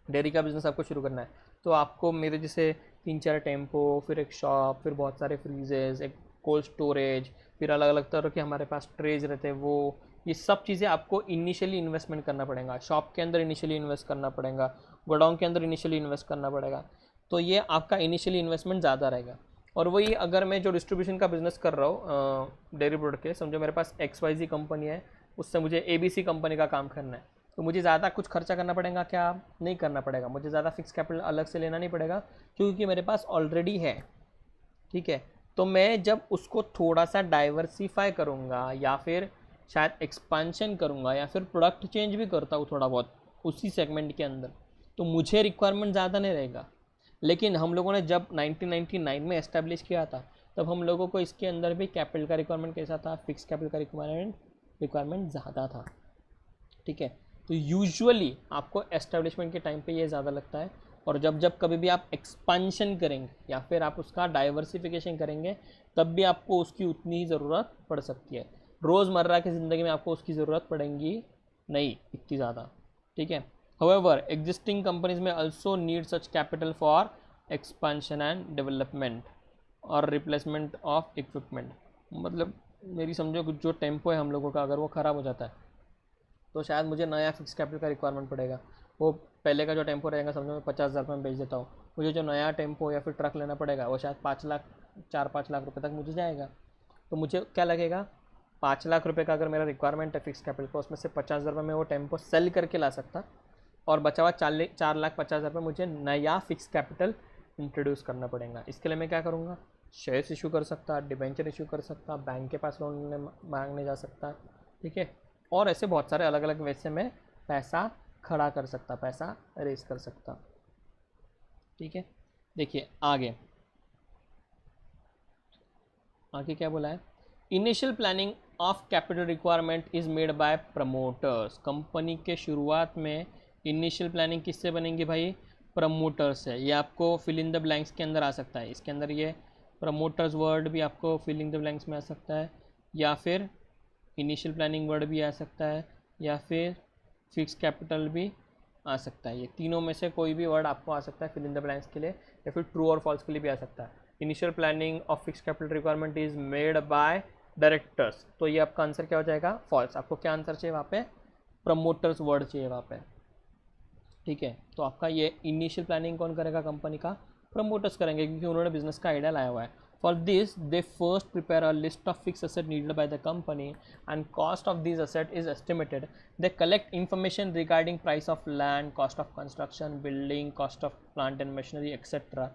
Speaker 1: डेयरी का बिजनेस आपको शुरू करना है, तो आपको मेरे जैसे 3-4 टेम्पो, फिर एक शॉप, फिर बहुत सारे फ्रीजेज, एक कोल्ड स्टोरेज, फिर अलग अलग तरह के हमारे पास ट्रेज रहते हैं, वो ये सब चीज़ें आपको इनिशियली इन्वेस्टमेंट करना पड़ेगा। शॉप के अंदर इनिशियली इन्वेस्ट करना पड़ेगा, गोडाउन के अंदर इनिशियली इन्वेस्ट करना पड़ेगा, तो ये आपका इनिशियली इन्वेस्टमेंट ज़्यादा रहेगा। और वही अगर मैं जो डिस्ट्रीब्यूशन का बिजनेस कर रहा हूँ डेयरी प्रोडक्ट के, समझो मेरे पास XYZ कंपनी है, उससे मुझे ABC कंपनी का काम करना है, तो मुझे ज़्यादा कुछ खर्चा करना पड़ेगा क्या, नहीं करना पड़ेगा, मुझे ज़्यादा फिक्स कैपिटल अलग से लेना नहीं पड़ेगा क्योंकि मेरे पास ऑलरेडी है। ठीक है, तो मैं जब उसको थोड़ा सा डाइवर्सिफाई करूँगा या फिर शायद एक्सपांशन करूँगा या फिर प्रोडक्ट चेंज भी करता हूँ थोड़ा बहुत उसी सेगमेंट के अंदर, तो मुझे रिक्वायरमेंट ज़्यादा नहीं रहेगा। लेकिन हम लोगों ने जब 1999 में एस्टेब्लिश किया था, तब हम लोगों को इसके अंदर भी कैपिटल का रिक्वायरमेंट कैसा था, फिक्स कैपिटल का रिक्वायरमेंट ज़्यादा था। ठीक है, तो यूजुअली आपको एस्टेब्लिशमेंट के टाइम पे ये ज़्यादा लगता है, और जब जब कभी भी आप एक्सपांशन करेंगे या फिर आप उसका डाइवर्सिफिकेशन करेंगे, तब भी आपको उसकी उतनी ही ज़रूरत पड़ सकती है। रोज़मर्रा की ज़िंदगी में आपको उसकी ज़रूरत पड़ेगी नहीं इतनी ज़्यादा। ठीक है, however existing companies may also need such capital for expansion and development। और रिप्लेसमेंट ऑफ इक्विपमेंट। मतलब मेरी समझो कि जो टेम्पो है हम लोगों का, अगर वो ख़राब हो जाता है तो शायद मुझे नया फिक्स कैपिटल का रिक्वायरमेंट पड़ेगा। वो पहले का जो टेम्पो रहेगा, समझो मैं 50,000 में बेच देता हूँ, मुझे जो नया टेम्पो या फिर ट्रक लेना पड़ेगा वो शायद 5 लाख, 4-5 लाख रुपए तक मुझे जाएगा। तो मुझे क्या लगेगा, 5 लाख रुपए का अगर मेरा रिक्वायरमेंट है फिक्स कैपिटल का, उसमें से 50,000 रुपये में वो टेम्पो सेल करके ला सकता, और बचा हुआ 4,50,000 रुपये मुझे नया फिक्स कैपिटल इंट्रोड्यूस करना पड़ेगा। इसके लिए मैं क्या करूँगा, शेयर्स इशू कर सकता, डिबेंचर इशू कर सकता, बैंक के पास लोन मांगने जा सकता, ठीक है। और ऐसे बहुत सारे अलग अलग वे से मैं पैसा खड़ा कर सकता, पैसा रेज कर सकता, ठीक है। देखिए आगे आगे क्या बोला है, initial planning of capital requirement is made by promoters. Company के शुरुआत में इनिशियल प्लानिंग किससे बनेंगी भाई, प्रमोटर्स है। ये आपको फिल इन द ब्लैंक्स के अंदर आ सकता है, इसके अंदर ये प्रमोटर्स वर्ड भी आपको फिल इन द ब्लैंक्स में आ सकता है, या फिर इनिशियल प्लानिंग वर्ड भी आ सकता है, या फिर फिक्स कैपिटल भी आ सकता है। ये तीनों में से कोई भी वर्ड आपको आ सकता है फिल इन द ब्लैंक्स के लिए, या फिर ट्रू और फॉल्स के लिए भी आ सकता है। Initial planning of fix capital requirement is made by directors, तो ये आपका आंसर क्या हो जाएगा, फॉल्स। आपको क्या आंसर चाहिए वहाँ पे, प्रमोटर्स वर्ड चाहिए वहाँ पे, ठीक है। तो आपका ये इनिशियल प्लानिंग कौन करेगा, कंपनी का प्रमोटर्स करेंगे, क्योंकि उन्होंने बिजनेस का आइडिया लाया हुआ है। For this they first prepare a list of fix asset needed by the company and cost of this asset is estimated. They collect information regarding price of land, cost of construction, building, cost of plant and machinery, etc.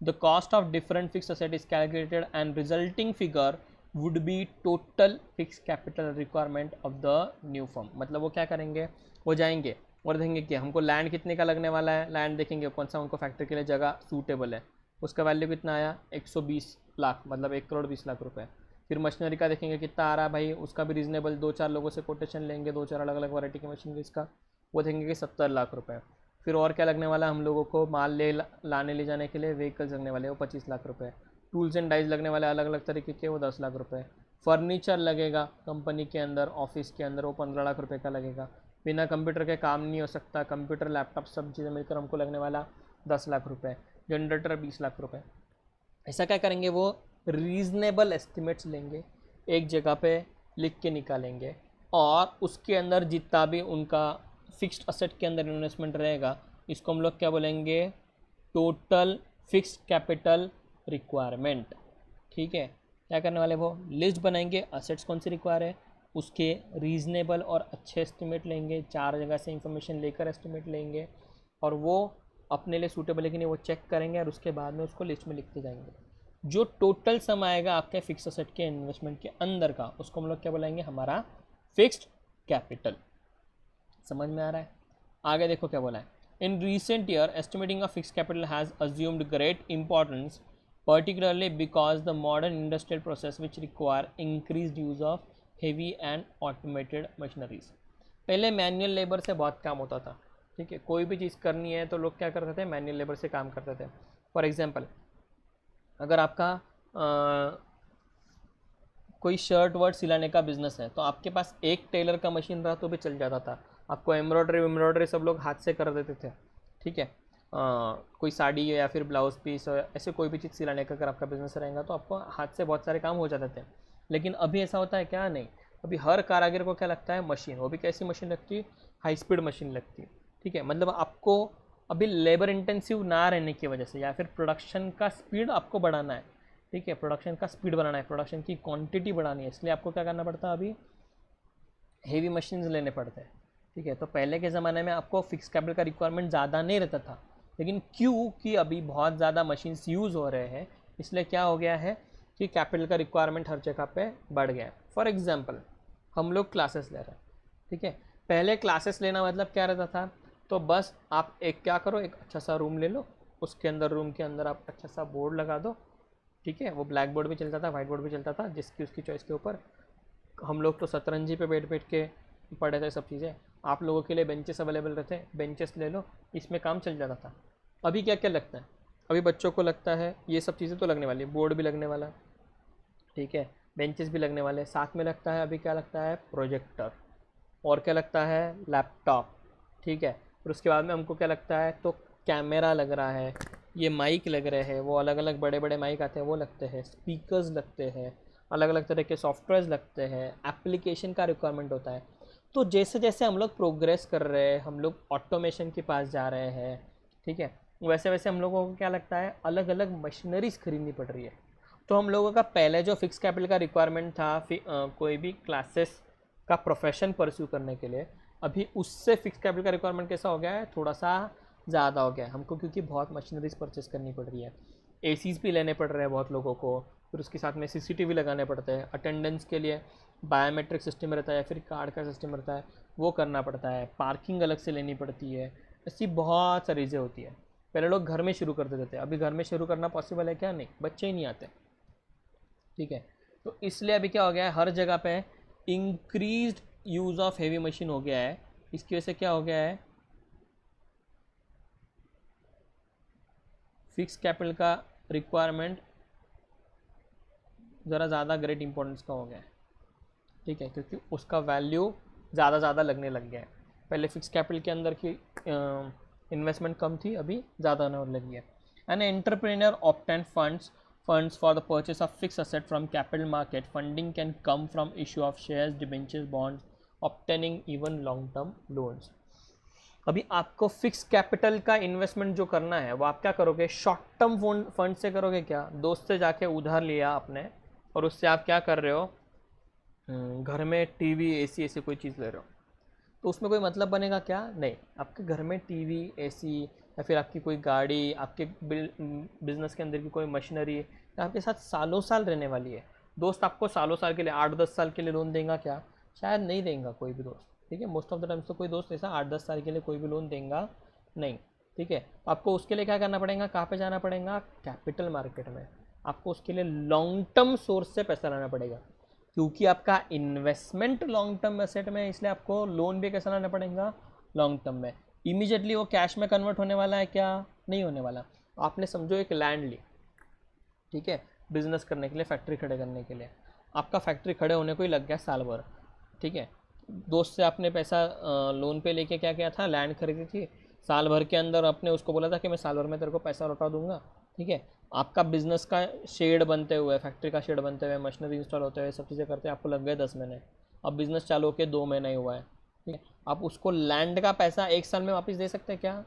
Speaker 1: The cost of different fixed asset is calculated and resulting figure would be total fixed capital requirement of the new firm। मतलब वो क्या करेंगे, वो जाएंगे और देखेंगे कि हमको लैंड कितने का लगने वाला है, लैंड देखेंगे कौन सा उनको फैक्ट्री के लिए जगह सूटेबल है, उसका वैल्यू कितना आया 120 लाख, मतलब 1,20,00,000 रुपये। फिर मशीनरी का देखेंगे कितना आ रहा है भाई, उसका भी रीजनेबल, 2-4 लोगों से कोटेशन लेंगे, 2-4 अलग अलग वैरायटी की मशीनरीज का, वो देखेंगे कि 70 लाख रुपये। फिर और क्या लगने वाला है हम लोगों को, माल लाने ले जाने के लिए व्हीकल्स लगने वाले वो 25 लाख रुपये, टूल्स एंड डाइज लगने वाले अलग अलग तरीके के वो 10 लाख रुपये, फर्नीचर लगेगा कंपनी के अंदर ऑफिस के अंदर वो 15 लाख रुपये का लगेगा, बिना कंप्यूटर के काम नहीं हो सकता, कंप्यूटर लैपटॉप सब चीज़ें मिलकर हमको लगने वाला 10 लाख रुपये, जनरेटर 20 लाख रुपये। ऐसा क्या करेंगे, वो रीजनेबल एस्टिमेट्स लेंगे, एक जगह पे लिख के निकालेंगे, और उसके अंदर जितना भी उनका फिक्स्ड असेट के अंदर इन्वेस्टमेंट रहेगा, इसको हम लोग क्या बोलेंगे, टोटल फिक्स्ड कैपिटल रिक्वायरमेंट, ठीक है। क्या करने वाले, वो लिस्ट बनाएंगे, असेट्स कौन से रिक्वायर है, उसके रीजनेबल और अच्छे एस्टिमेट लेंगे, 4 जगह से इंफॉर्मेशन लेकर एस्टिमेट लेंगे, और वो अपने लिए सूटेबल है कि नहीं वो चेक करेंगे, और उसके बाद में उसको लिस्ट में लिखते जाएंगे। जो टोटल सम आएगा आपके फिक्स असेट के इन्वेस्टमेंट के अंदर का, उसको हम लोग क्या बोलेंगे, हमारा फिक्स्ड कैपिटल। समझ में आ रहा है। आगे देखो क्या बोला है, in recent year estimating of fix capital has assumed great importance particularly because the modern industrial process which require increased use of heavy and automated machineries। पहले मैनुअल लेबर से बहुत काम होता था, ठीक है, कोई भी चीज़ करनी है तो लोग क्या करते थे, मैनुअल लेबर से काम करते थे। फॉर एग्जांपल अगर आपका कोई शर्ट वर्ट सिलाने का बिजनेस है, तो आपके पास एक टेलर का मशीन रहा तो भी चल जाता था, आपको एम्ब्रॉयडरी सब लोग हाथ से कर देते थे, ठीक है। कोई साड़ी या फिर ब्लाउज पीस ऐसे कोई भी चीज़ सिलाने का अगर आपका बिजनेस रहेगा तो आपको हाथ से बहुत सारे काम हो जाते थे। लेकिन अभी ऐसा होता है क्या, नहीं, अभी हर कारागिर को क्या लगता है, मशीन, वो भी कैसी मशीन लगती है, हाई स्पीड मशीन लगती है, ठीक है। मतलब आपको अभी लेबर इंटेंसिव ना रहने की वजह से, या फिर प्रोडक्शन का स्पीड आपको बढ़ाना है, ठीक है, प्रोडक्शन का स्पीड बढ़ाना है, प्रोडक्शन की क्वांटिटी बढ़ानी है, इसलिए आपको क्या करना पड़ता है, अभी हेवी मशीन्स लेने पड़ते हैं, ठीक है। तो पहले के ज़माने में आपको फिक्स कैपिटल का रिक्वायरमेंट ज़्यादा नहीं रहता था, लेकिन क्योंकि अभी बहुत ज़्यादा मशीन्स यूज़ हो रहे हैं, इसलिए क्या हो गया है कि कैपिटल का रिक्वायरमेंट हर जगह पे बढ़ गया है। फॉर एग्जांपल हम लोग क्लासेस ले रहे हैं, ठीक है, पहले क्लासेस लेना मतलब क्या रहता था, तो बस आप एक क्या करो, एक अच्छा सा रूम ले लो, उसके अंदर रूम के अंदर आप अच्छा सा बोर्ड लगा दो, ठीक है, वो ब्लैक बोर्ड भी चलता था, वाइट बोर्ड भी चलता था, जिसकी उसकी चॉइस के ऊपर। हम लोग तो शतरंजी पे बैठ बैठ के पढ़े थे सब चीज़ें, आप लोगों के लिए बेंचेस अवेलेबल रहते, बेंचेस ले लो, इसमें काम चल जाता था। अभी क्या क्या लगता है, अभी बच्चों को लगता है ये सब चीज़ें तो लगने वाली है, बोर्ड भी लगने वाला, ठीक है, बेंचेस भी लगने वाले, साथ में लगता है अभी क्या लगता है, प्रोजेक्टर, और क्या लगता है, लैपटॉप, ठीक है। फिर उसके बाद में हमको क्या लगता है, तो कैमरा लग रहा है, ये माइक लग रहे हैं, वो अलग अलग बड़े बड़े माइक आते हैं वो लगते हैं, स्पीकर्स लगते हैं, अलग अलग तरह के सॉफ्टवेयर्स लगते हैं, एप्लीकेशन का रिक्वायरमेंट होता है। तो जैसे जैसे हम लोग प्रोग्रेस कर रहे हैं, हम लोग ऑटोमेशन के पास जा रहे हैं, ठीक है, वैसे वैसे हम लोगों को क्या लगता है, अलग अलग मशीनरीज खरीदनी पड़ रही है। तो हम लोगों का पहले जो फिक्स कैपिटल का रिक्वायरमेंट था कोई भी क्लासेस का प्रोफेशन परस्यू करने के लिए, अभी उससे फिक्स कैपिटल का रिक्वायरमेंट कैसा हो गया है, थोड़ा सा ज़्यादा हो गया है हमको, क्योंकि बहुत मशीनरीज परचेस करनी पड़ रही है, एसीज भी लेने पड़ रहे हैं बहुत लोगों को, फिर उसके साथ में सीसीटीवी लगाने पड़ते हैं, अटेंडेंस के लिए बायोमेट्रिक सिस्टम रहता है या फिर कार्ड का सिस्टम रहता है, वो करना पड़ता है, पार्किंग अलग से लेनी पड़ती है, ऐसी बहुत सारी चीज़ें होती है। पहले लोग घर में शुरू कर देते थे, अभी घर में शुरू करना पॉसिबल है क्या, नहीं, बच्चे ही नहीं आते, ठीक है। तो इसलिए अभी क्या हो गया है, हर जगह पे increased use of heavy machine हो गया है। इसकी वजह से क्या हो गया है, फिक्स कैपिटल का रिक्वायरमेंट ज़रा ज़्यादा ग्रेट इंपॉर्टेंस का हो गया है, ठीक है, क्योंकि उसका वैल्यू ज़्यादा लगने लग गया है। पहले फिक्स कैपिटल के अंदर की इन्वेस्टमेंट कम थी, अभी ज़्यादा होने लगी है। An entrepreneur obtain funds for the purchase of fixed asset from capital market. Funding can come from issue of shares, debentures, bonds, obtaining even long term loans. अभी आपको फिक्स कैपिटल का इन्वेस्टमेंट जो करना है वो आप क्या करोगे, शॉर्ट टर्म फंड से करोगे क्या, दोस्त से जाके उधार लिया आपने और उससे आप क्या कर रहे हो, घर में टीवी एसी ऐसी कोई चीज़ ले रहे हो, तो उसमें कोई मतलब बनेगा क्या, नहीं। आपके घर में टीवी एसी या फिर आपकी कोई गाड़ी, आपके बिजनेस के अंदर की कोई मशीनरी आपके साथ सालों साल रहने वाली है। दोस्त आपको सालों साल के लिए 8-10 साल के लिए लोन देगा क्या, शायद नहीं देगा कोई भी दोस्त, ठीक है। मोस्ट ऑफ द टाइम्स तो कोई दोस्त ऐसा 8-10 साल के लिए कोई भी लोन देगा नहीं, ठीक है। आपको उसके लिए क्या करना पड़ेगा, कहाँ पे जाना पड़ेगा, कैपिटल मार्केट में। आपको उसके लिए लॉन्ग टर्म सोर्स से पैसा लाना पड़ेगा, क्योंकि आपका इन्वेस्टमेंट लॉन्ग टर्म एसेट में है, इसलिए आपको लोन भी कैसा लाना पड़ेगा, लॉन्ग टर्म में। इमीडिएटली वो कैश में कन्वर्ट होने वाला है क्या, नहीं होने वाला। आपने समझो एक लैंड ली, ठीक है, बिजनेस करने के लिए, फैक्ट्री खड़े करने के लिए, आपका फैक्ट्री खड़े होने को ही लग गया साल भर, ठीक है। दोस्त से आपने पैसा लोन पे लेके क्या किया था, लैंड खरीदी थी, साल भर के अंदर आपने उसको बोला था कि मैं साल भर में तेरे को पैसा लौटा दूंगा, ठीक है। आपका बिजनेस का शेड बनते हुए, फैक्ट्री का शेड बनते हुए, मशीनरी इंस्टॉल होते हुए, सब चीज़ें करते हैं, आपको लग गए 10 महीने। अब बिजनेस चालू होकर 2 महीना ही हुआ है, ठीक है। आप उसको लैंड का पैसा 1 साल में वापस दे सकते हैं क्या,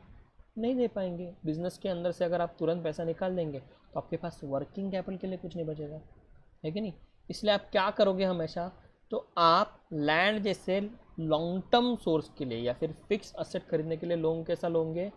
Speaker 1: नहीं दे पाएंगे। बिजनेस के अंदर से अगर आप तुरंत पैसा निकाल देंगे तो आपके पास वर्किंग कैपिटल के लिए कुछ नहीं बचेगा, है कि नहीं। इसलिए आप क्या करोगे हमेशा, तो आप लैंड जैसे लॉन्ग टर्म सोर्स के लिए या फिर फिक्स असेट खरीदने के लिए लोन कैसा लोगे,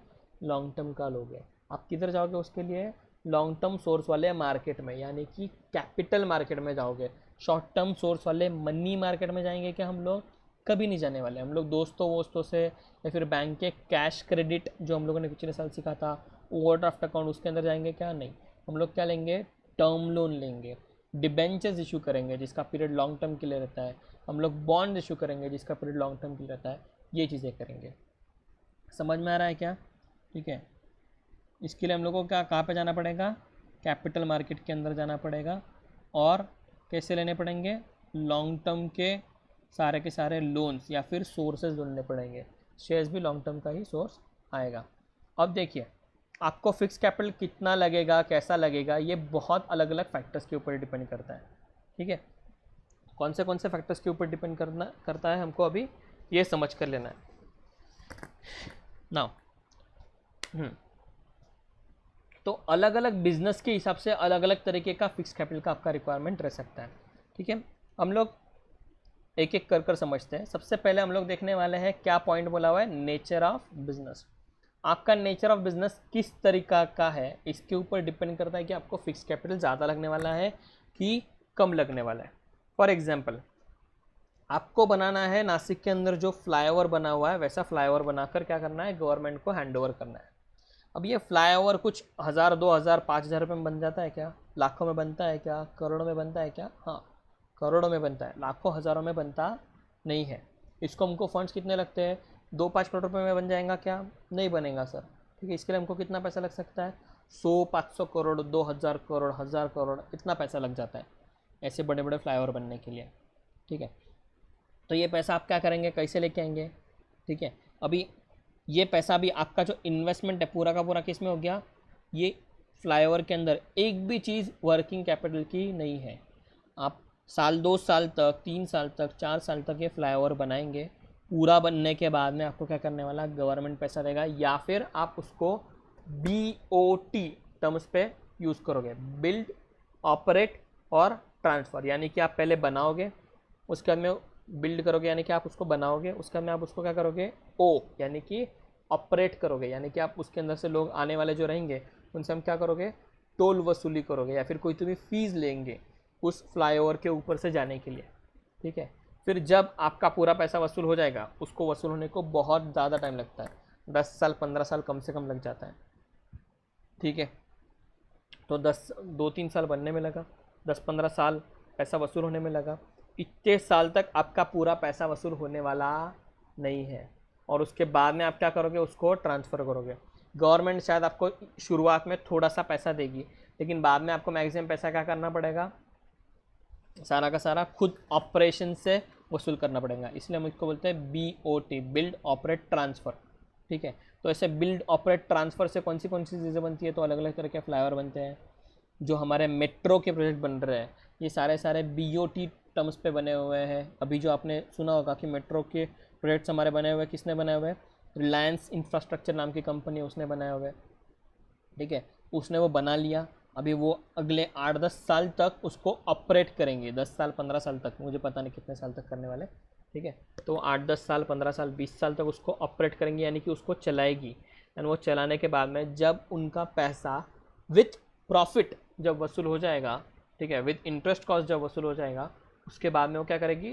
Speaker 1: लॉन्ग टर्म का लोगे। आप किधर जाओगे उसके लिए, लॉन्ग टर्म सोर्स वाले मार्केट में, यानी कि कैपिटल मार्केट में जाओगे। शॉर्ट टर्म सोर्स वाले मनी मार्केट में जाएंगे क्या हम लोग, कभी नहीं जाने वाले। हम लोग दोस्तों से या फिर बैंक के कैश क्रेडिट जो हम लोगों ने पिछले साल सीखा था, ओवरड्राफ्ट अकाउंट, उसके अंदर जाएंगे क्या, नहीं। हम लोग क्या लेंगे, टर्म लोन लेंगे, डिबेंचर्स इशू करेंगे जिसका पीरियड लॉन्ग टर्म के लिए रहता है, हम लोग बॉन्ड इशू करेंगे जिसका पीरियड लॉन्ग टर्म के लिए रहता है, ये चीज़ें करेंगे। समझ में आ रहा है क्या, ठीक है। इसके लिए हम लोग को क्या, कहाँ पे जाना पड़ेगा, कैपिटल मार्केट के अंदर जाना पड़ेगा। और कैसे लेने पड़ेंगे, लॉन्ग टर्म के सारे लोन्स या फिर सोर्सेज ढूंढने पड़ेंगे। शेयर्स भी लॉन्ग टर्म का ही सोर्स आएगा। अब देखिए, आपको फिक्स कैपिटल कितना लगेगा, कैसा लगेगा, ये बहुत अलग अलग फैक्टर्स के ऊपर डिपेंड करता है, ठीक है। कौन से फैक्टर्स के ऊपर डिपेंड करता है हमको अभी ये समझ कर लेना है। नाउ तो अलग अलग बिजनेस के हिसाब से अलग अलग तरीके का फिक्स कैपिटल का आपका रिक्वायरमेंट रह सकता है, ठीक है। हम लोग एक एक कर समझते हैं। सबसे पहले हम लोग देखने वाले हैं क्या पॉइंट बोला हुआ है, नेचर ऑफ बिजनेस। आपका नेचर ऑफ बिजनेस किस तरीका का है, इसके ऊपर डिपेंड करता है कि आपको फिक्स कैपिटल ज़्यादा लगने वाला है कि कम लगने वाला है। फॉर एग्जाम्पल, आपको बनाना है नासिक के अंदर जो फ्लाईओवर बना हुआ है, वैसा फ्लाईओवर बनाकर क्या करना है, गवर्नमेंट को हैंड ओवर करना है। अब ये फ्लाईओवर कुछ 1000, 2000, 5000 रुपये में बन जाता है क्या, लाखों में बनता है क्या, करोड़ों में बनता है क्या, हाँ करोड़ों में बनता है, लाखों हज़ारों में बनता नहीं है। इसको हमको फंड्स कितने लगते हैं, 2-5 करोड़ रुपये में बन जाएगा क्या, नहीं बनेगा सर, ठीक है। इसके लिए हमको कितना पैसा लग सकता है, 100-500 करोड़, 2000 करोड़, 1000 करोड़, इतना पैसा लग जाता है ऐसे बड़े बड़े फ्लाईओवर बनने के लिए, ठीक है। तो ये पैसा आप क्या करेंगे, कैसे लेके आएंगे, ठीक है। अभी ये पैसा भी आपका जो इन्वेस्टमेंट है पूरा का पूरा किस में हो गया, ये फ्लाईओवर के अंदर एक भी चीज़ वर्किंग कैपिटल की नहीं है। आप साल 2 साल तक 3 साल तक 4 साल तक ये फ्लाईओवर बनाएंगे, पूरा बनने के बाद में आपको क्या करने वाला, गवर्नमेंट पैसा देगा, या फिर आप उसको BOT टर्म्स पे यूज़ करोगे, बिल्ड ऑपरेट और ट्रांसफ़र। यानी कि आप पहले बनाओगे, उसके बाद में बिल्ड करोगे, यानी कि आप उसको बनाओगे, उसके बाद में आप उसको क्या करोगे, यानी कि ऑपरेट करोगे, यानी कि आप उसके अंदर से लोग आने वाले जो रहेंगे उनसे हम क्या करोगे, टोल वसूली करोगे, या फिर कोई तुम्हें फीस लेंगे उस फ्लाईओवर के ऊपर से जाने के लिए। ठीक है, फिर जब आपका पूरा पैसा वसूल हो जाएगा, उसको वसूल होने को बहुत ज़्यादा टाइम लगता है, 10 साल 15 साल कम से कम लग जाता है। ठीक है, तो 2-3 साल बनने में लगा, 10-15 साल पैसा वसूल होने में लगा, इतने साल तक आपका पूरा पैसा वसूल होने वाला नहीं है। और उसके बाद में आप क्या करोगे, उसको ट्रांसफ़र करोगे। गवर्नमेंट शायद आपको शुरुआत में थोड़ा सा पैसा देगी, लेकिन बाद में आपको मैक्सिमम पैसा क्या करना पड़ेगा, सारा का सारा खुद ऑपरेशन से वसूल करना पड़ेगा। इसलिए हम इसको बोलते हैं BOT, बिल्ड ऑपरेट ट्रांसफ़र। ठीक है, तो ऐसे बिल्ड ऑपरेट ट्रांसफ़र से कौन सी चीज़ें बनती है, तो अलग अलग तरह के फ्लाईओवर बनते हैं। जो हमारे मेट्रो के प्रोजेक्ट बन रहे हैं, ये सारे BOT टर्म्स पे बने हुए हैं। अभी जो आपने सुना होगा कि मेट्रो के प्रोजेक्ट्स हमारे बने हुए हैं, किसने बनाए हुए हैं, रिलायंस इंफ्रास्ट्रक्चर नाम की कंपनी, उसने बनाए हुए। ठीक है, उसने वो बना लिया, अभी वो अगले 8-10 साल तक उसको ऑपरेट करेंगे, 10 साल 15 साल तक, मुझे पता नहीं कितने साल तक करने वाले। ठीक है, तो 8-10 साल 15 साल 20 साल तक उसको ऑपरेट करेंगे, यानी कि उसको चलाएगी। एंड वो चलाने के बाद में जब उनका पैसा विथ प्रॉफिट जब वसूल हो जाएगा, ठीक है, विथ इंटरेस्ट कॉस्ट जब वसूल हो जाएगा, उसके बाद में वो क्या करेगी,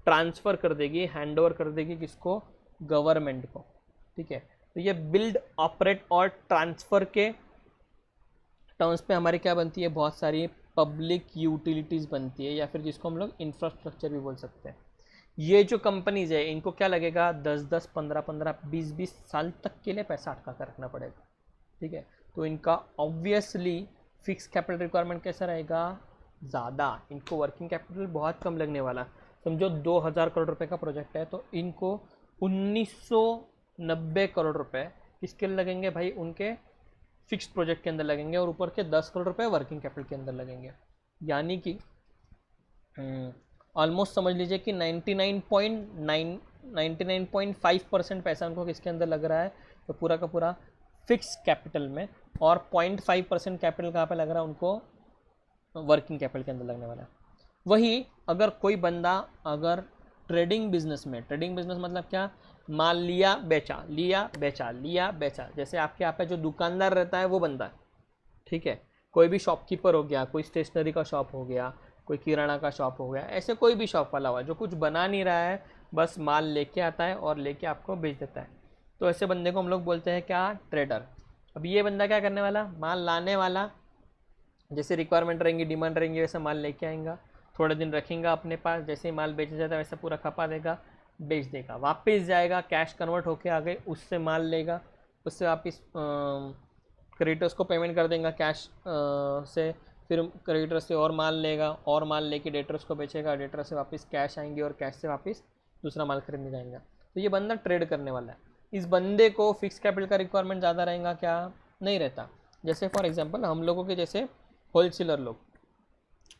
Speaker 1: ट्रांसफ़र कर देगी, हैंड ओवर कर देगी, किसको, गवर्नमेंट को। ठीक है, तो ये बिल्ड ऑपरेट और ट्रांसफ़र के टर्म्स पे हमारी क्या बनती है, बहुत सारी पब्लिक यूटिलिटीज़ बनती है, या फिर जिसको हम लोग इंफ्रास्ट्रक्चर भी बोल सकते हैं। ये जो कंपनीज है, इनको क्या लगेगा, 10-10 15-15 20-20 साल तक के लिए पैसा अटका कर रखना पड़ेगा। ठीक है, तो इनका ऑब्वियसली फिक्स कैपिटल रिक्वायरमेंट कैसा रहेगा, ज़्यादा। इनको वर्किंग कैपिटल बहुत कम लगने वाला। समझो 2000 करोड़ रुपए का प्रोजेक्ट है, तो इनको 1990 करोड़ रुपए किसके लिए लगेंगे भाई, उनके फिक्स प्रोजेक्ट के अंदर लगेंगे, और ऊपर के 10 करोड़ रुपए वर्किंग कैपिटल के अंदर लगेंगे। यानी कि ऑलमोस्ट समझ लीजिए कि 99.5% पैसा उनको किसके अंदर लग रहा है, तो पूरा का पूरा फिक्स कैपिटल में, और 0.5% कैपिटल कहाँ पे लग रहा है उनको, वर्किंग कैपिटल के अंदर लगने वाला है। वही अगर कोई बंदा अगर ट्रेडिंग बिजनेस में, ट्रेडिंग बिजनेस मतलब क्या, माल लिया बेचा, लिया बेचा, लिया बेचा, जैसे आपके यहाँ पे जो दुकानदार रहता है वो बंदा है। ठीक है, कोई भी शॉपकीपर हो गया, कोई स्टेशनरी का शॉप हो गया, कोई किराना का शॉप हो गया, ऐसे कोई भी शॉप वाला हुआ जो कुछ बना नहीं रहा है, बस माल लेके आता है और लेके आपको बेच देता है, तो ऐसे बंदे को हम लोग बोलते हैं क्या, ट्रेडर। अब ये बंदा क्या करने वाला, माल लाने वाला, जैसे रिक्वायरमेंट रहेंगी, डिमांड रहेंगी, वैसे माल लेके आएगा, थोड़े दिन रखेगा अपने पास, जैसे ही माल बेचा जाता है वैसे पूरा खपा देगा, बेच देगा, वापस जाएगा, कैश कन्वर्ट होके आ गए, उससे माल लेगा, उससे वापस क्रेडिटर्स को पेमेंट कर देगा कैश से, फिर क्रेडिटर से और माल लेगा, और माल लेके डेटर्स को बेचेगा, डेटर से वापस कैश आएंगे, और कैश से वापस दूसरा माल खरीदने जाएगा। तो ये बंदा ट्रेड करने वाला है। इस बंदे को फिक्स कैपिटल का रिक्वायरमेंट ज़्यादा रहेगा क्या, नहीं रहता। जैसे फॉर एग्जांपल हम लोगों के जैसे होलसेलर लोग,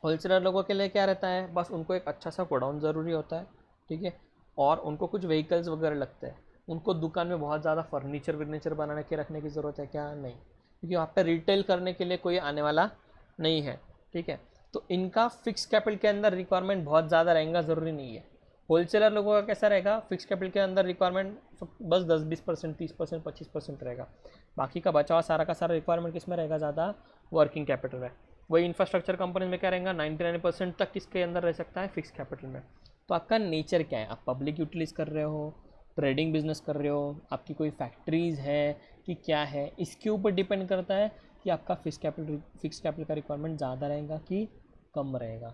Speaker 1: होलसेलर लोगों के लिए क्या रहता है, बस उनको एक अच्छा सा गोडाउन ज़रूरी होता है। ठीक है, और उनको कुछ व्हीकल्स वगैरह लगते हैं, उनको दुकान में बहुत ज़्यादा फर्नीचर बनाने के रखने की ज़रूरत है क्या, नहीं, क्योंकि वहाँ पे रिटेल करने के लिए कोई आने वाला नहीं है। ठीक है, तो इनका फिक्स कैपिटल के अंदर रिक्वायरमेंट बहुत ज़्यादा रहेगा, ज़रूरी नहीं है। होलसेलर लोगों का कैसा रहेगा, फिक्स कैपिटल के अंदर रिक्वायरमेंट बस 10-20%, 30%, 25% रहेगा, बाकी का बचा हुआ सारा का सारा रिक्वायरमेंट किस में रहेगा, ज़्यादा वर्किंग कैपिटल में। वही इंफ्रास्ट्रक्चर कंपनी में क्या रहेगा, 99% तक किसके अंदर रह सकता है, फिक्स कैपिटल में। तो आपका नेचर क्या है, आप पब्लिक यूटिलिटीज़ कर रहे हो, ट्रेडिंग बिजनेस कर रहे हो, आपकी कोई फैक्ट्रीज़ है कि क्या है, इसके ऊपर डिपेंड करता है कि आपका फिक्स कैपिटल का रिक्वायरमेंट ज़्यादा रहेगा कि कम रहेगा।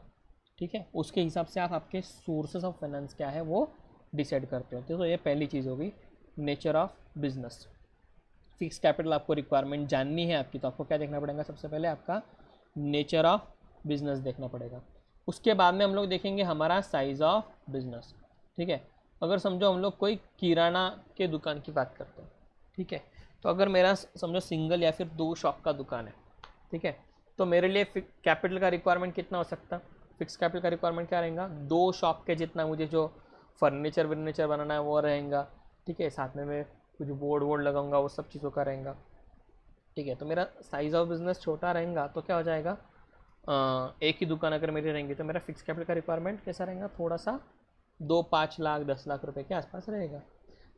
Speaker 1: ठीक है, उसके हिसाब से आप आपके सोर्सेज ऑफ फाइनेंस क्या है वो डिसाइड करते हो। तो ये पहली चीज़ होगी, nature of business. Fix capital आपको रिक्वायरमेंट जाननी है आपकी, तो आपको क्या देखना पड़ेगा, सबसे पहले आपका नेचर ऑफ बिजनेस देखना पड़ेगा। उसके बाद में हम लोग देखेंगे हमारा साइज़ ऑफ बिजनेस। ठीक है, अगर समझो हम लोग कोई किराना के दुकान की बात करते हैं, ठीक है। तो अगर मेरा समझो सिंगल या फिर 2 शॉप का दुकान है, ठीक है, तो मेरे लिए कैपिटल का रिक्वायरमेंट कितना हो सकता है? फिक्स कैपिटल का रिक्वायरमेंट क्या रहेगा? 2 शॉप के जितना मुझे जो फर्नीचर वर्नीचर बनाना है वो रहेगा, ठीक है, साथ में मैं कुछ बोर्ड वोर्ड लगाऊंगा, वो सब चीज़ों का रहेगा, ठीक है। तो मेरा साइज़ ऑफ बिजनेस छोटा रहेगा तो क्या हो जाएगा, एक ही दुकान अगर मेरी रहेंगी तो मेरा फिक्स कैपिटल का रिक्वायरमेंट कैसा रहेगा, थोड़ा सा 2-5 लाख 10 लाख रुपए के आसपास रहेगा।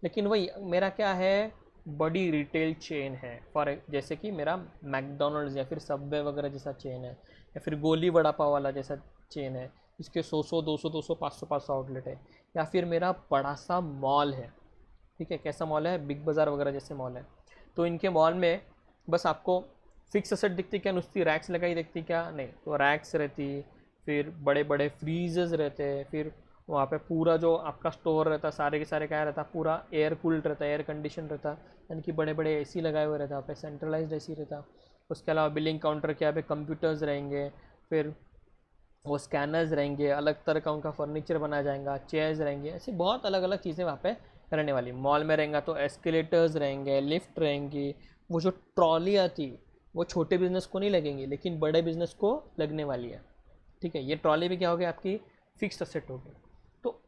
Speaker 1: लेकिन वही मेरा क्या है, बड़ी रिटेल चेन है, फॉर जैसे कि मेरा मैकडोनल्ड्स या फिर सबवे वगैरह जैसा चेन है, या फिर गोली वड़ा पाव वाला जैसा चेन है, इसके 100 200 200 500 आउटलेट है, या फिर मेरा बड़ा सा मॉल है, ठीक है। कैसा मॉल है? बिग बाज़ार वगैरह जैसे मॉल है। तो इनके मॉल में बस आपको फिक्स असेट दिखती क्या, नुस्ती रैक्स लगाई दिखती क्या? नहीं, तो रैक्स रहती, फिर बड़े बड़े फ्रीजर्स रहते हैं, फिर वहाँ पे पूरा जो आपका स्टोर रहता है सारे के सारे क्या रहता है, पूरा एयर कूल्ड रहता है, एयर कंडीशन रहता है, यानी कि बड़े बड़े एसी लगाए हुए रहता है, वहाँ पे सेंट्रलाइज्ड एसी रहता है। उसके अलावा बिलिंग काउंटर के यहाँ पे कंप्यूटर्स रहेंगे, फिर वो स्कैनर्स रहेंगे, अलग तरह का उनका फर्नीचर बनाया जाएगा, चेयर्स रहेंगे, ऐसी बहुत अलग अलग चीज़ें वहाँ पे रहने वाली। मॉल में रहेंगे तो एस्केलेटर्स रहेंगे, लिफ्ट रहेंगी, वो जो ट्रॉली आती वो छोटे बिजनेस को नहीं लगेंगी लेकिन बड़े बिजनेस को लगने वाली है, ठीक है। ये ट्रॉली भी क्या होगी, आपकी फिक्स्ड असेट होगी। तो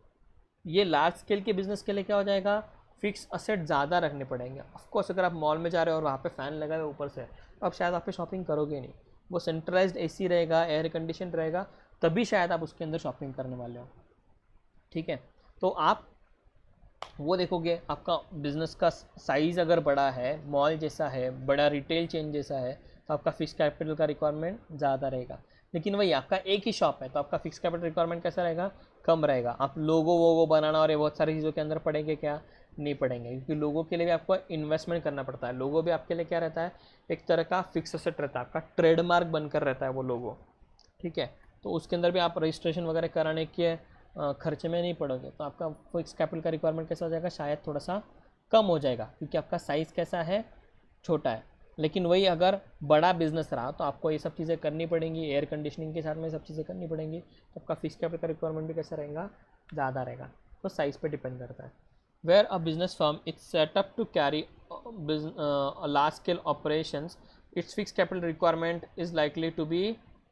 Speaker 1: ये लार्ज स्केल के बिजनेस के लिए क्या हो जाएगा, फिक्स असेट ज़्यादा रखने पड़ेंगे। ऑफकोर्स अगर आप मॉल में जा रहे हो और वहाँ पे फ़ैन लगा हुआ ऊपर से, तो आप शायद वहाँ पे शॉपिंग करोगे नहीं, वो सेंट्रलाइज्ड एसी रहेगा, एयर कंडीशन रहेगा, तभी शायद आप उसके अंदर शॉपिंग करने वाले हो, ठीक है। तो आप वो देखोगे, आपका बिजनेस का साइज़ अगर बड़ा है, मॉल जैसा है, बड़ा रिटेल चेन जैसा है, तो आपका फिक्स कैपिटल का रिक्वायरमेंट ज़्यादा रहेगा। लेकिन वही आपका एक ही शॉप है तो आपका फिक्स कैपिटल रिक्वायरमेंट कैसा रहेगा, कम रहेगा। आप लोगो वो बनाना और ये बहुत सारी चीज़ों के अंदर पड़ेंगे क्या, नहीं पड़ेंगे, क्योंकि लोगों के लिए भी आपको इन्वेस्टमेंट करना पड़ता है। लोगो भी आपके लिए क्या रहता है, एक तरह का फिक्स एसेट रहता है, आपका ट्रेडमार्क बनकर रहता है वो लोगो, ठीक है। तो उसके अंदर भी आप रजिस्ट्रेशन वगैरह कराने के खर्चे में नहीं पड़ोगे, तो आपका फिक्स कैपिटल का रिक्वायरमेंट कैसा हो जाएगा, शायद थोड़ा सा कम हो जाएगा, क्योंकि आपका साइज़ कैसा है, छोटा है। लेकिन वही अगर बड़ा बिजनेस रहा तो आपको ये सब चीज़ें करनी पड़ेंगी, एयर कंडीशनिंग के साथ में सब चीज़ें करनी पड़ेंगी, तो आपका फिक्स कैपिटल का रिक्वायरमेंट भी कैसा रहेगा, ज़्यादा रहेगा। तो साइज़ पे डिपेंड करता है। Where a business firm is set up to carry large scale operations, its fixed capital requirement is likely to be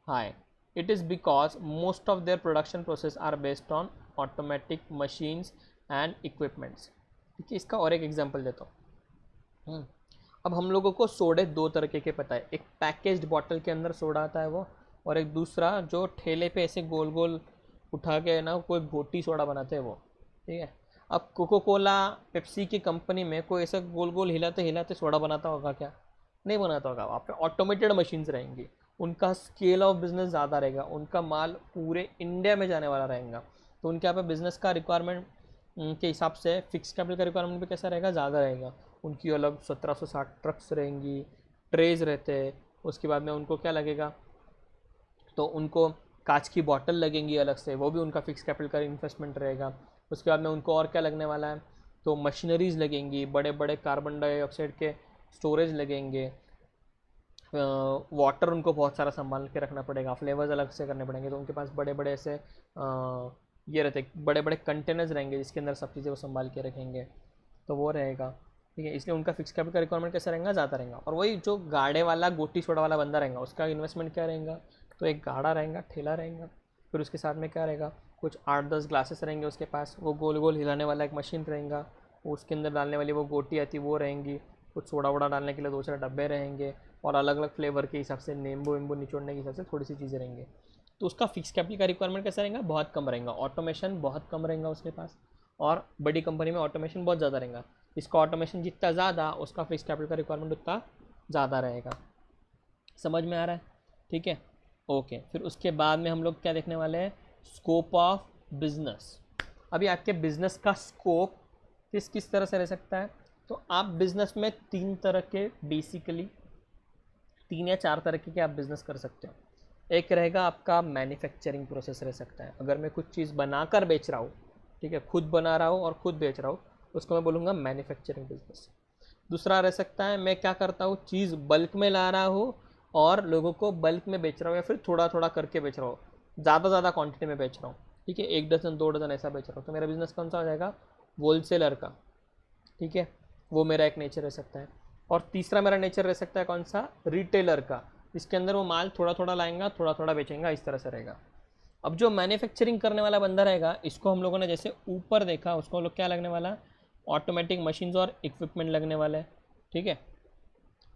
Speaker 1: high. It is because most of their production process are based on automatic machines and equipments. ठीक है, इसका और एक एग्जांपल देता हूँ। अब हम लोगों को सोडे 2 तरीके के पता है, एक पैकेज्ड बॉटल के अंदर सोडा आता है वो, और एक दूसरा जो ठेले पे ऐसे गोल गोल उठा के ना कोई घोटी सोडा बनाते हैं वो, ठीक है। अब कोको कोला पेप्सी की कंपनी में कोई ऐसा गोल गोल हिलाते हिलाते सोडा बनाता होगा क्या? नहीं बनाता होगा। वहाँ पे ऑटोमेटेड मशीन्स रहेंगी, उनका स्केल ऑफ बिजनेस ज़्यादा रहेगा, उनका माल पूरे इंडिया में जाने वाला रहेगा, तो उनके यहाँ पे बिजनेस का रिक्वायरमेंट के हिसाब से फिक्स कैपिटल का रिक्वायरमेंट भी कैसा रहेगा, ज़्यादा रहेगा। उनकी अलग 1760 ट्रक्स रहेंगी, ट्रेज रहते हैं, उसके बाद में उनको क्या लगेगा, तो उनको कांच की बॉटल लगेंगी अलग से, वो भी उनका फिक्स कैपिटल का इन्वेस्टमेंट रहेगा। उसके बाद में उनको और क्या लगने वाला है, तो मशीनरीज लगेंगी, बड़े बड़े कार्बन डाइऑक्साइड के स्टोरेज लगेंगे, वाटर उनको बहुत सारा संभाल के रखना पड़ेगा, फ्लेवर्स अलग से करने पड़ेंगे, तो उनके पास बड़े बड़े ऐसे ये रहते बड़े बड़े कंटेनर्स रहेंगे जिसके अंदर सब चीज़ें वो संभाल के रखेंगे, तो वो रहेगा, ठीक है। इसलिए उनका फिक्स कैपिटल का रिक्वायरमेंट कैसा रहेगा, ज़्यादा रहेगा। और वही जो गाड़े वाला गोटी छोड़ा वाला बंदा रहेगा उसका इन्वेस्टमेंट क्या रहेगा, तो एक गाड़ा रहेगा, ठेला रहेगा, फिर उसके साथ में क्या रहेगा, कुछ 8-10 ग्लासेस रहेंगे उसके पास, वो गोल गोल हिलाने वाला एक मशीन रहेगा, उसके अंदर डालने वाली वो गोटी आती वो रहेंगी, कुछ सोडा वोडा डालने के लिए 2-4 डब्बे रहेंगे, और अलग अलग फ्लेवर के हिसाब से नींबू वींबू निचोड़ने के हिसाब से थोड़ी सी चीज़ें रहेंगी। तो उसका फिक्स कैपिटल का रिक्वायरमेंट कैसा रहेगा, बहुत कम रहेगा, ऑटोमेशन बहुत कम रहेगा उसके पास। और बड़ी कंपनी में ऑटोमेशन बहुत ज़्यादा रहेगा, इसका ऑटोमेशन जितना ज़्यादा उसका फिक्स कैपिटल का रिक्वायरमेंट उतना ज़्यादा रहेगा। समझ में आ रहा है, ठीक है, ओके। फिर उसके बाद में हम लोग क्या देखने वाले हैं, स्कोप ऑफ बिजनेस। अभी आपके बिजनेस का स्कोप किस किस तरह से रह सकता है, तो आप बिजनेस में 3 तरह के, बेसिकली 3 या 4 तरह के आप बिजनेस कर सकते हो। एक रहेगा आपका मैन्युफैक्चरिंग प्रोसेस रह सकता है, अगर मैं कुछ चीज़ बनाकर बेच रहा हूँ, ठीक है, खुद बना रहा हूँ और खुद बेच रहा हूँ, उसको मैं बोलूँगा मैन्युफैक्चरिंग बिजनेस। दूसरा रह सकता है मैं क्या करता हूँ, चीज़ बल्क में ला रहा हूँ और लोगों को बल्क में बेच रहा हूँ, या फिर थोड़ा थोड़ा करके बेच रहा हूँ, ज़्यादा क्वांटिटी में बेच रहा हूँ, ठीक है, 1 डज़न 2 डज़न ऐसा बेच रहा हूँ, तो मेरा बिजनेस कौन सा हो जाएगा, होलसेलर का, ठीक है। वो मेरा एक नेचर रह सकता है। और तीसरा मेरा नेचर रह सकता है कौन सा, रिटेलर का, जिसके अंदर वो माल थोड़ा थोड़ा लाएंगा, थोड़ा थोड़ा बेचेंगा, इस तरह से रहेगा। अब जो मैन्युफैक्चरिंग करने वाला बंदा रहेगा, इसको हम लोगों ने जैसे ऊपर देखा, उसको हम लोग क्या लगने वाला, ऑटोमेटिक मशीन्स और इक्विपमेंट लगने वाला है, ठीक है।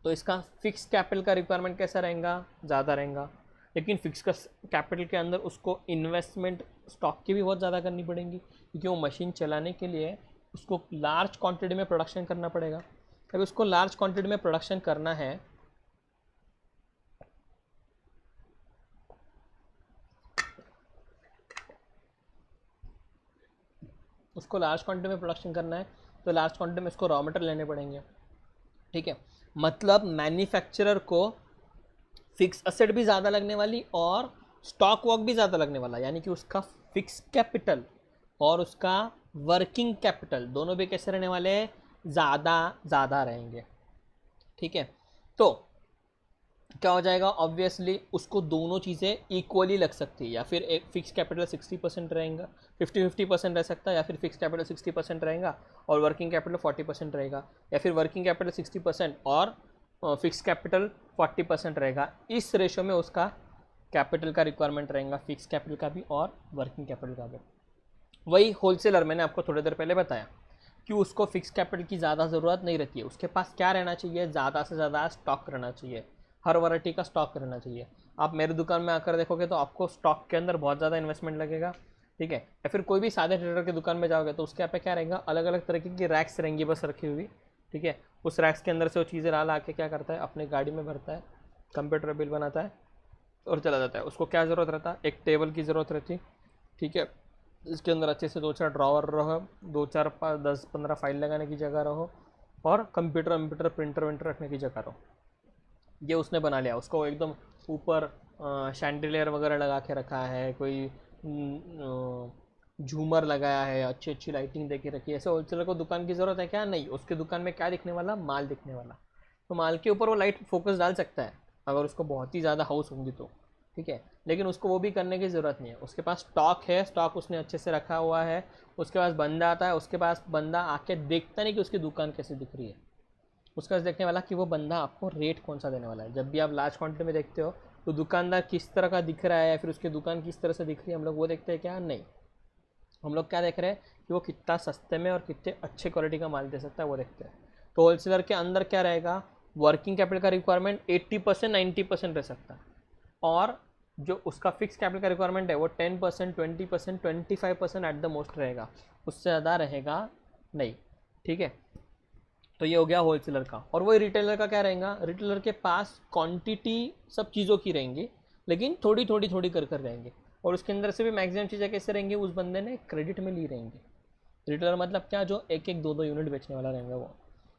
Speaker 1: तो इसका फिक्स कैपिटल का रिक्वायरमेंट कैसा रहेगा, ज़्यादा रहेगा, लेकिन फिक्स का कैपिटल के अंदर उसको इन्वेस्टमेंट स्टॉक की भी बहुत ज़्यादा करनी पड़ेगी, क्योंकि वो मशीन चलाने के लिए उसको लार्ज क्वांटिटी में प्रोडक्शन करना पड़ेगा। अगर उसको लार्ज क्वांटिटी में प्रोडक्शन करना है, उसको लार्ज क्वांटिटी में प्रोडक्शन करना है, तो लार्ज क्वांटिटी में उसको रॉ मटेरियल लेने पड़ेंगे, ठीक है। मतलब मैन्युफैक्चरर को फिक्स असेट भी ज़्यादा लगने वाली और स्टॉक वर्क भी ज़्यादा लगने वाला, यानी कि उसका फिक्स कैपिटल और उसका वर्किंग कैपिटल दोनों भी कैसे रहने वाले हैं, ज़्यादा रहेंगे, ठीक है। तो क्या हो जाएगा, ऑब्वियसली उसको दोनों चीज़ें इक्वली लग सकती है, या फिर एक फिक्स कैपिटल 60% रहेगा, 50-50% रह सकता है, या फिर फिक्स कैपिटल 60% रहेगा और वर्किंग कैपिटल 40% रहेगा, या फिर वर्किंग कैपिटल 60% और फिक्स कैपिटल 40% रहेगा। इस रेशो में उसका कैपिटल का रिक्वायरमेंट रहेगा, फिक्स कैपिटल का भी और वर्किंग कैपिटल का भी। वही होलसेलर मैंने आपको थोड़ी देर पहले बताया कि उसको फिक्स कैपिटल की ज़्यादा ज़रूरत नहीं रहती है, उसके पास क्या रहना चाहिए, ज़्यादा से ज़्यादा स्टॉक रहना चाहिए, हर वैरायटी का स्टॉक रहना चाहिए। आप मेरी दुकान में आकर देखोगे तो आपको स्टॉक के अंदर बहुत ज़्यादा इन्वेस्टमेंट लगेगा, ठीक है। या फिर कोई भी सादे ट्रेडर की दुकान में जाओगे तो उसके यहाँ पे क्या रहेगा, अलग अलग तरीके की रैक्स रहेंगी बस रखी हुई, ठीक है। उस रैक्स के अंदर से वो चीज़ें ला के क्या करता है, अपने गाड़ी में भरता है, कंप्यूटर बिल बनाता है और चला जाता है। उसको क्या ज़रूरत रहता है, एक टेबल की ज़रूरत रहती, ठीक है। इसके अंदर अच्छे से 2-4 ड्रॉवर रहो, 2-4-5-10-15 फाइल लगाने की जगह रहो, और कंप्यूटर प्रिंटर विंटर रखने की जगह रहो। ये उसने बना लिया, उसको एकदम ऊपर शैंडिलियर वगैरह लगा के रखा है, कोई झूमर लगाया है, अच्छी अच्छी लाइटिंग दे के रखी है। ऐसे होलसेलर को दुकान की ज़रूरत है क्या, नहीं। उसके दुकान में क्या दिखने वाला, माल दिखने वाला, तो माल के ऊपर वो लाइट फोकस डाल सकता है अगर उसको बहुत ही ज़्यादा हाउस होंगी तो, ठीक है। लेकिन उसको वो भी करने की ज़रूरत नहीं है, उसके पास स्टॉक है, स्टॉक उसने अच्छे से रखा हुआ है, उसके पास बंदा आता है, उसके पास बंदा आके देखता नहीं कि उसकी दुकान कैसे दिख रही है, उसके पास देखने वाला कि वो बंदा आपको रेट कौन सा देने वाला है। जब भी आप लार्ज क्वांटिटी में देखते हो तो दुकानदार किस तरह का दिख रहा है या फिर उसकी दुकान किस तरह से दिख रही है, हम लोग वो देखते हैं क्या, नहीं। हम लोग क्या देख रहे हैं कि वो कितना सस्ते में और कितने अच्छे क्वालिटी का माल दे सकता है, वो देखते हैं। तो होलसेलर के अंदर क्या रहेगा, वर्किंग कैपिटल का रिक्वायरमेंट 80% 90% रह सकता है, और जो उसका फिक्स कैपिटल का रिक्वायरमेंट है वो 10% 20% 25% एट द मोस्ट रहेगा, उससे ज़्यादा रहेगा नहीं, ठीक है। तो ये हो गया होलसेलर का। और वही रिटेलर का क्या रहेगा, रिटेलर के पास क्वांटिटी सब चीज़ों की रहेंगी, लेकिन थोड़ी थोड़ी थोड़ी कर कर रहेंगे, और उसके अंदर से भी मैक्सिमम चीज़ें कैसे रहेंगी, उस बंदे ने क्रेडिट में ली रहेंगी। रिटेलर मतलब क्या, जो एक एक दो दो यूनिट बेचने वाला रहेगा वो।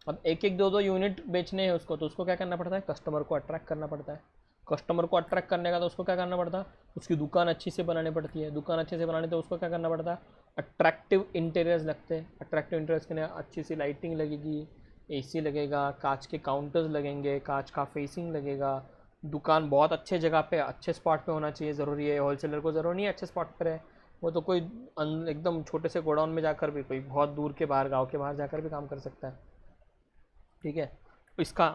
Speaker 1: अब एक एक दो दो यूनिट बेचने हैं उसको, तो उसको क्या करना पड़ता है, कस्टमर को अट्रैक्ट करना पड़ता है। कस्टमर को अट्रैक्ट करने का तो उसको क्या करना पड़ता है, उसकी दुकान अच्छी से बनानी पड़ती है। दुकान अच्छे से बनानी तो उसको क्या करना पड़ता है, अट्रैक्टिव इंटीरियर्स लगते हैं। अट्रैक्टिव इंटीरियर्स के लिए अच्छी सी लाइटिंग लगेगी, एसी लगेगा, कांच के काउंटर्स लगेंगे, कांच का फेसिंग लगेगा। दुकान बहुत अच्छे जगह पे अच्छे स्पॉट पे होना चाहिए, ज़रूरी है। होलसेलर को ज़रूरी नहीं है अच्छे स्पॉट पर है, वो तो कोई एकदम छोटे से गोडाउन में जाकर भी, कोई बहुत दूर के बाहर, गांव के बाहर जाकर भी काम कर सकता है, ठीक है। इसका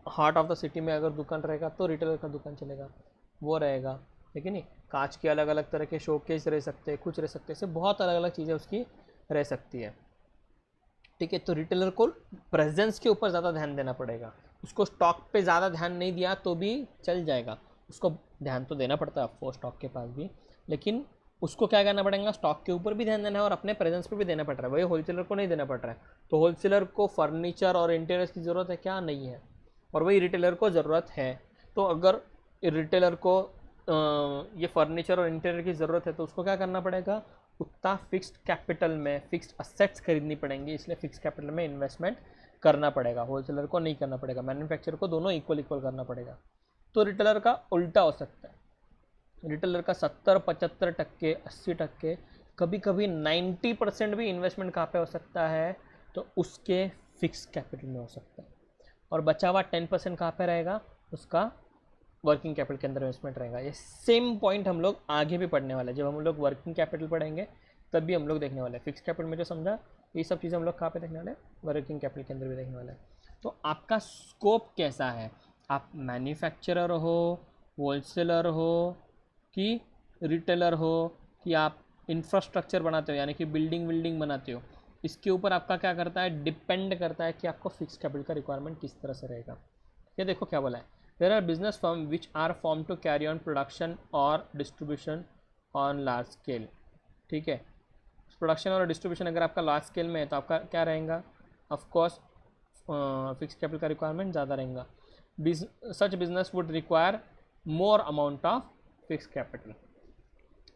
Speaker 1: हार्ट ऑफ द सिटी में अगर दुकान रहेगा तो रिटेलर का दुकान चलेगा, वो रहेगा, ठीक है। नहीं, कांच के अलग अलग तरह के शोकेस रह सकते हैं, कुछ रह सकते हैं, ऐसे बहुत अलग अलग चीज़ें उसकी रह सकती है, ठीक है। तो रिटेलर को प्रेजेंस के ऊपर ज़्यादा ध्यान देना पड़ेगा। उसको स्टॉक पे ज़्यादा ध्यान नहीं दिया तो भी चल जाएगा, उसको ध्यान तो देना पड़ता है आपको स्टॉक के पास भी, लेकिन उसको क्या करना पड़ेगा, स्टॉक के ऊपर भी ध्यान देना है और अपने प्रेजेंस पे भी देना पड़ रहा है, वही होलसेलर को नहीं देना पड़ रहा है। तो होलसेलर को फर्नीचर और इंटीरियर्स की ज़रूरत है क्या, नहीं है, और वही रिटेलर को ज़रूरत है। तो अगर रिटेलर को ये फर्नीचर और इंटीरियर की ज़रूरत है तो उसको क्या करना पड़ेगा, उतना फिक्स्ड कैपिटल में फिक्स्ड असेट्स खरीदनी पड़ेंगी, इसलिए फिक्स कैपिटल में इन्वेस्टमेंट करना पड़ेगा। होलसेलर को नहीं करना पड़ेगा, मैन्युफैक्चरर को दोनों इक्वल इक्वल करना पड़ेगा। तो रिटेलर का उल्टा हो सकता है, रिटेलर का 70-75%, 80%, कभी कभी 90% भी इन्वेस्टमेंट कहाँ पे हो सकता है, तो उसके फिक्स कैपिटल में हो सकता है, और बचा हुआ 10% कहाँ पे रहेगा, उसका वर्किंग कैपिटल के अंदर इन्वेस्टमेंट रहेगा। ये सेम पॉइंट हम लोग आगे भी पढ़ने वाले हैं, जब हम लोग वर्किंग कैपिटल पढ़ेंगे तब भी हम लोग देखने वाले हैं। फिक्स कैपिटल में जो समझा ये सब चीज़ें हम लोग कहाँ पे देखने वाले हैं, वर्किंग कैपिटल के अंदर भी देखने वाले हैं। तो आपका स्कोप कैसा है, आप मैन्युफैक्चरर हो, होलसेलर हो कि रिटेलर हो, कि आप इंफ्रास्ट्रक्चर बनाते हो यानी कि बिल्डिंग बनाते हो, इसके ऊपर आपका क्या करता है, डिपेंड करता है कि आपको फिक्स कैपिटल का रिक्वायरमेंट किस तरह से रहेगा। ये देखो क्या बोला है, there are business firm which are form to carry on production और डिस्ट्रीब्यूशन ऑन लार्ज स्केल। ठीक है, प्रोडक्शन और डिस्ट्रीब्यूशन अगर आपका लार्ज स्केल में है तो आपका क्या रहेगा, ऑफकोर्स फिक्स कैपिटल का रिक्वायरमेंट ज़्यादा रहेगा। Such business would require more amount of fix capital.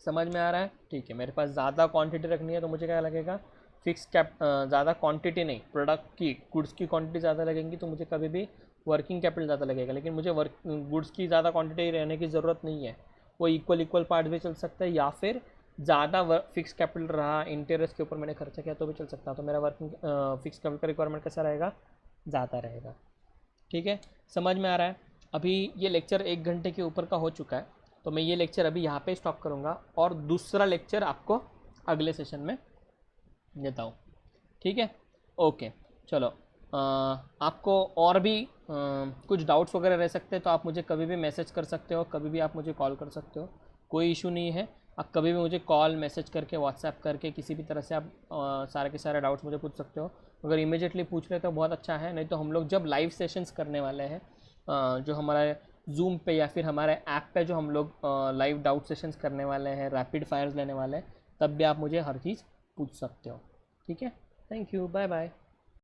Speaker 1: समझ में आ रहा है? ठीक है, मेरे पास ज़्यादा क्वांटिटी रखनी है तो मुझे क्या लगेगा, फिक्स कैप ज़्यादा क्वांटिटी नहीं, प्रोडक्ट की गुड्स की क्वांटिटी ज़्यादा लगेंगी तो मुझे कभी भी वर्किंग कैपिटल ज़्यादा लगेगा। लेकिन मुझे गुड्स की ज़्यादा क्वांटिटी रहने की ज़रूरत नहीं है, वो इक्वल पार्ट भी चल सकता है, या फिर ज़्यादा फिक्स कैपिटल रहा, इंटरेस्ट के ऊपर मैंने खर्चा किया तो भी चल सकता है। तो मेरा वर्किंग फिक्स कैपिटल का रिक्वायरमेंट कैसा रहेगा, ज़्यादा रहेगा। ठीक है, समझ में आ रहा है? अभी ये लेक्चर 1 घंटे के ऊपर का हो चुका है, तो मैं ये लेक्चर अभी यहाँ पे स्टॉप करूँगा और दूसरा लेक्चर आपको अगले सेशन में देता हूँ। ठीक है, ओके, चलो। आपको और भी कुछ डाउट्स वगैरह रह सकते हैं तो आप मुझे कभी भी मैसेज कर सकते हो, कभी भी आप मुझे कॉल कर सकते हो, कोई इशू नहीं है। आप कभी भी मुझे कॉल, मैसेज करके, व्हाट्सएप करके, किसी भी तरह से आप सारे के सारे डाउट्स मुझे पूछ सकते हो। अगर इमीडिएटली पूछ रहे तो बहुत अच्छा है, नहीं तो हम लोग जब लाइव सेशंस करने वाले हैं, जो हमारा जूम पे या फिर हमारे ऐप पे जो हम लोग लाइव डाउट सेशंस करने वाले हैं, रैपिड फायर्स लेने वाले हैं, तब भी आप मुझे हर चीज़ पूछ सकते हो। ठीक है, थैंक यू, बाय बाय।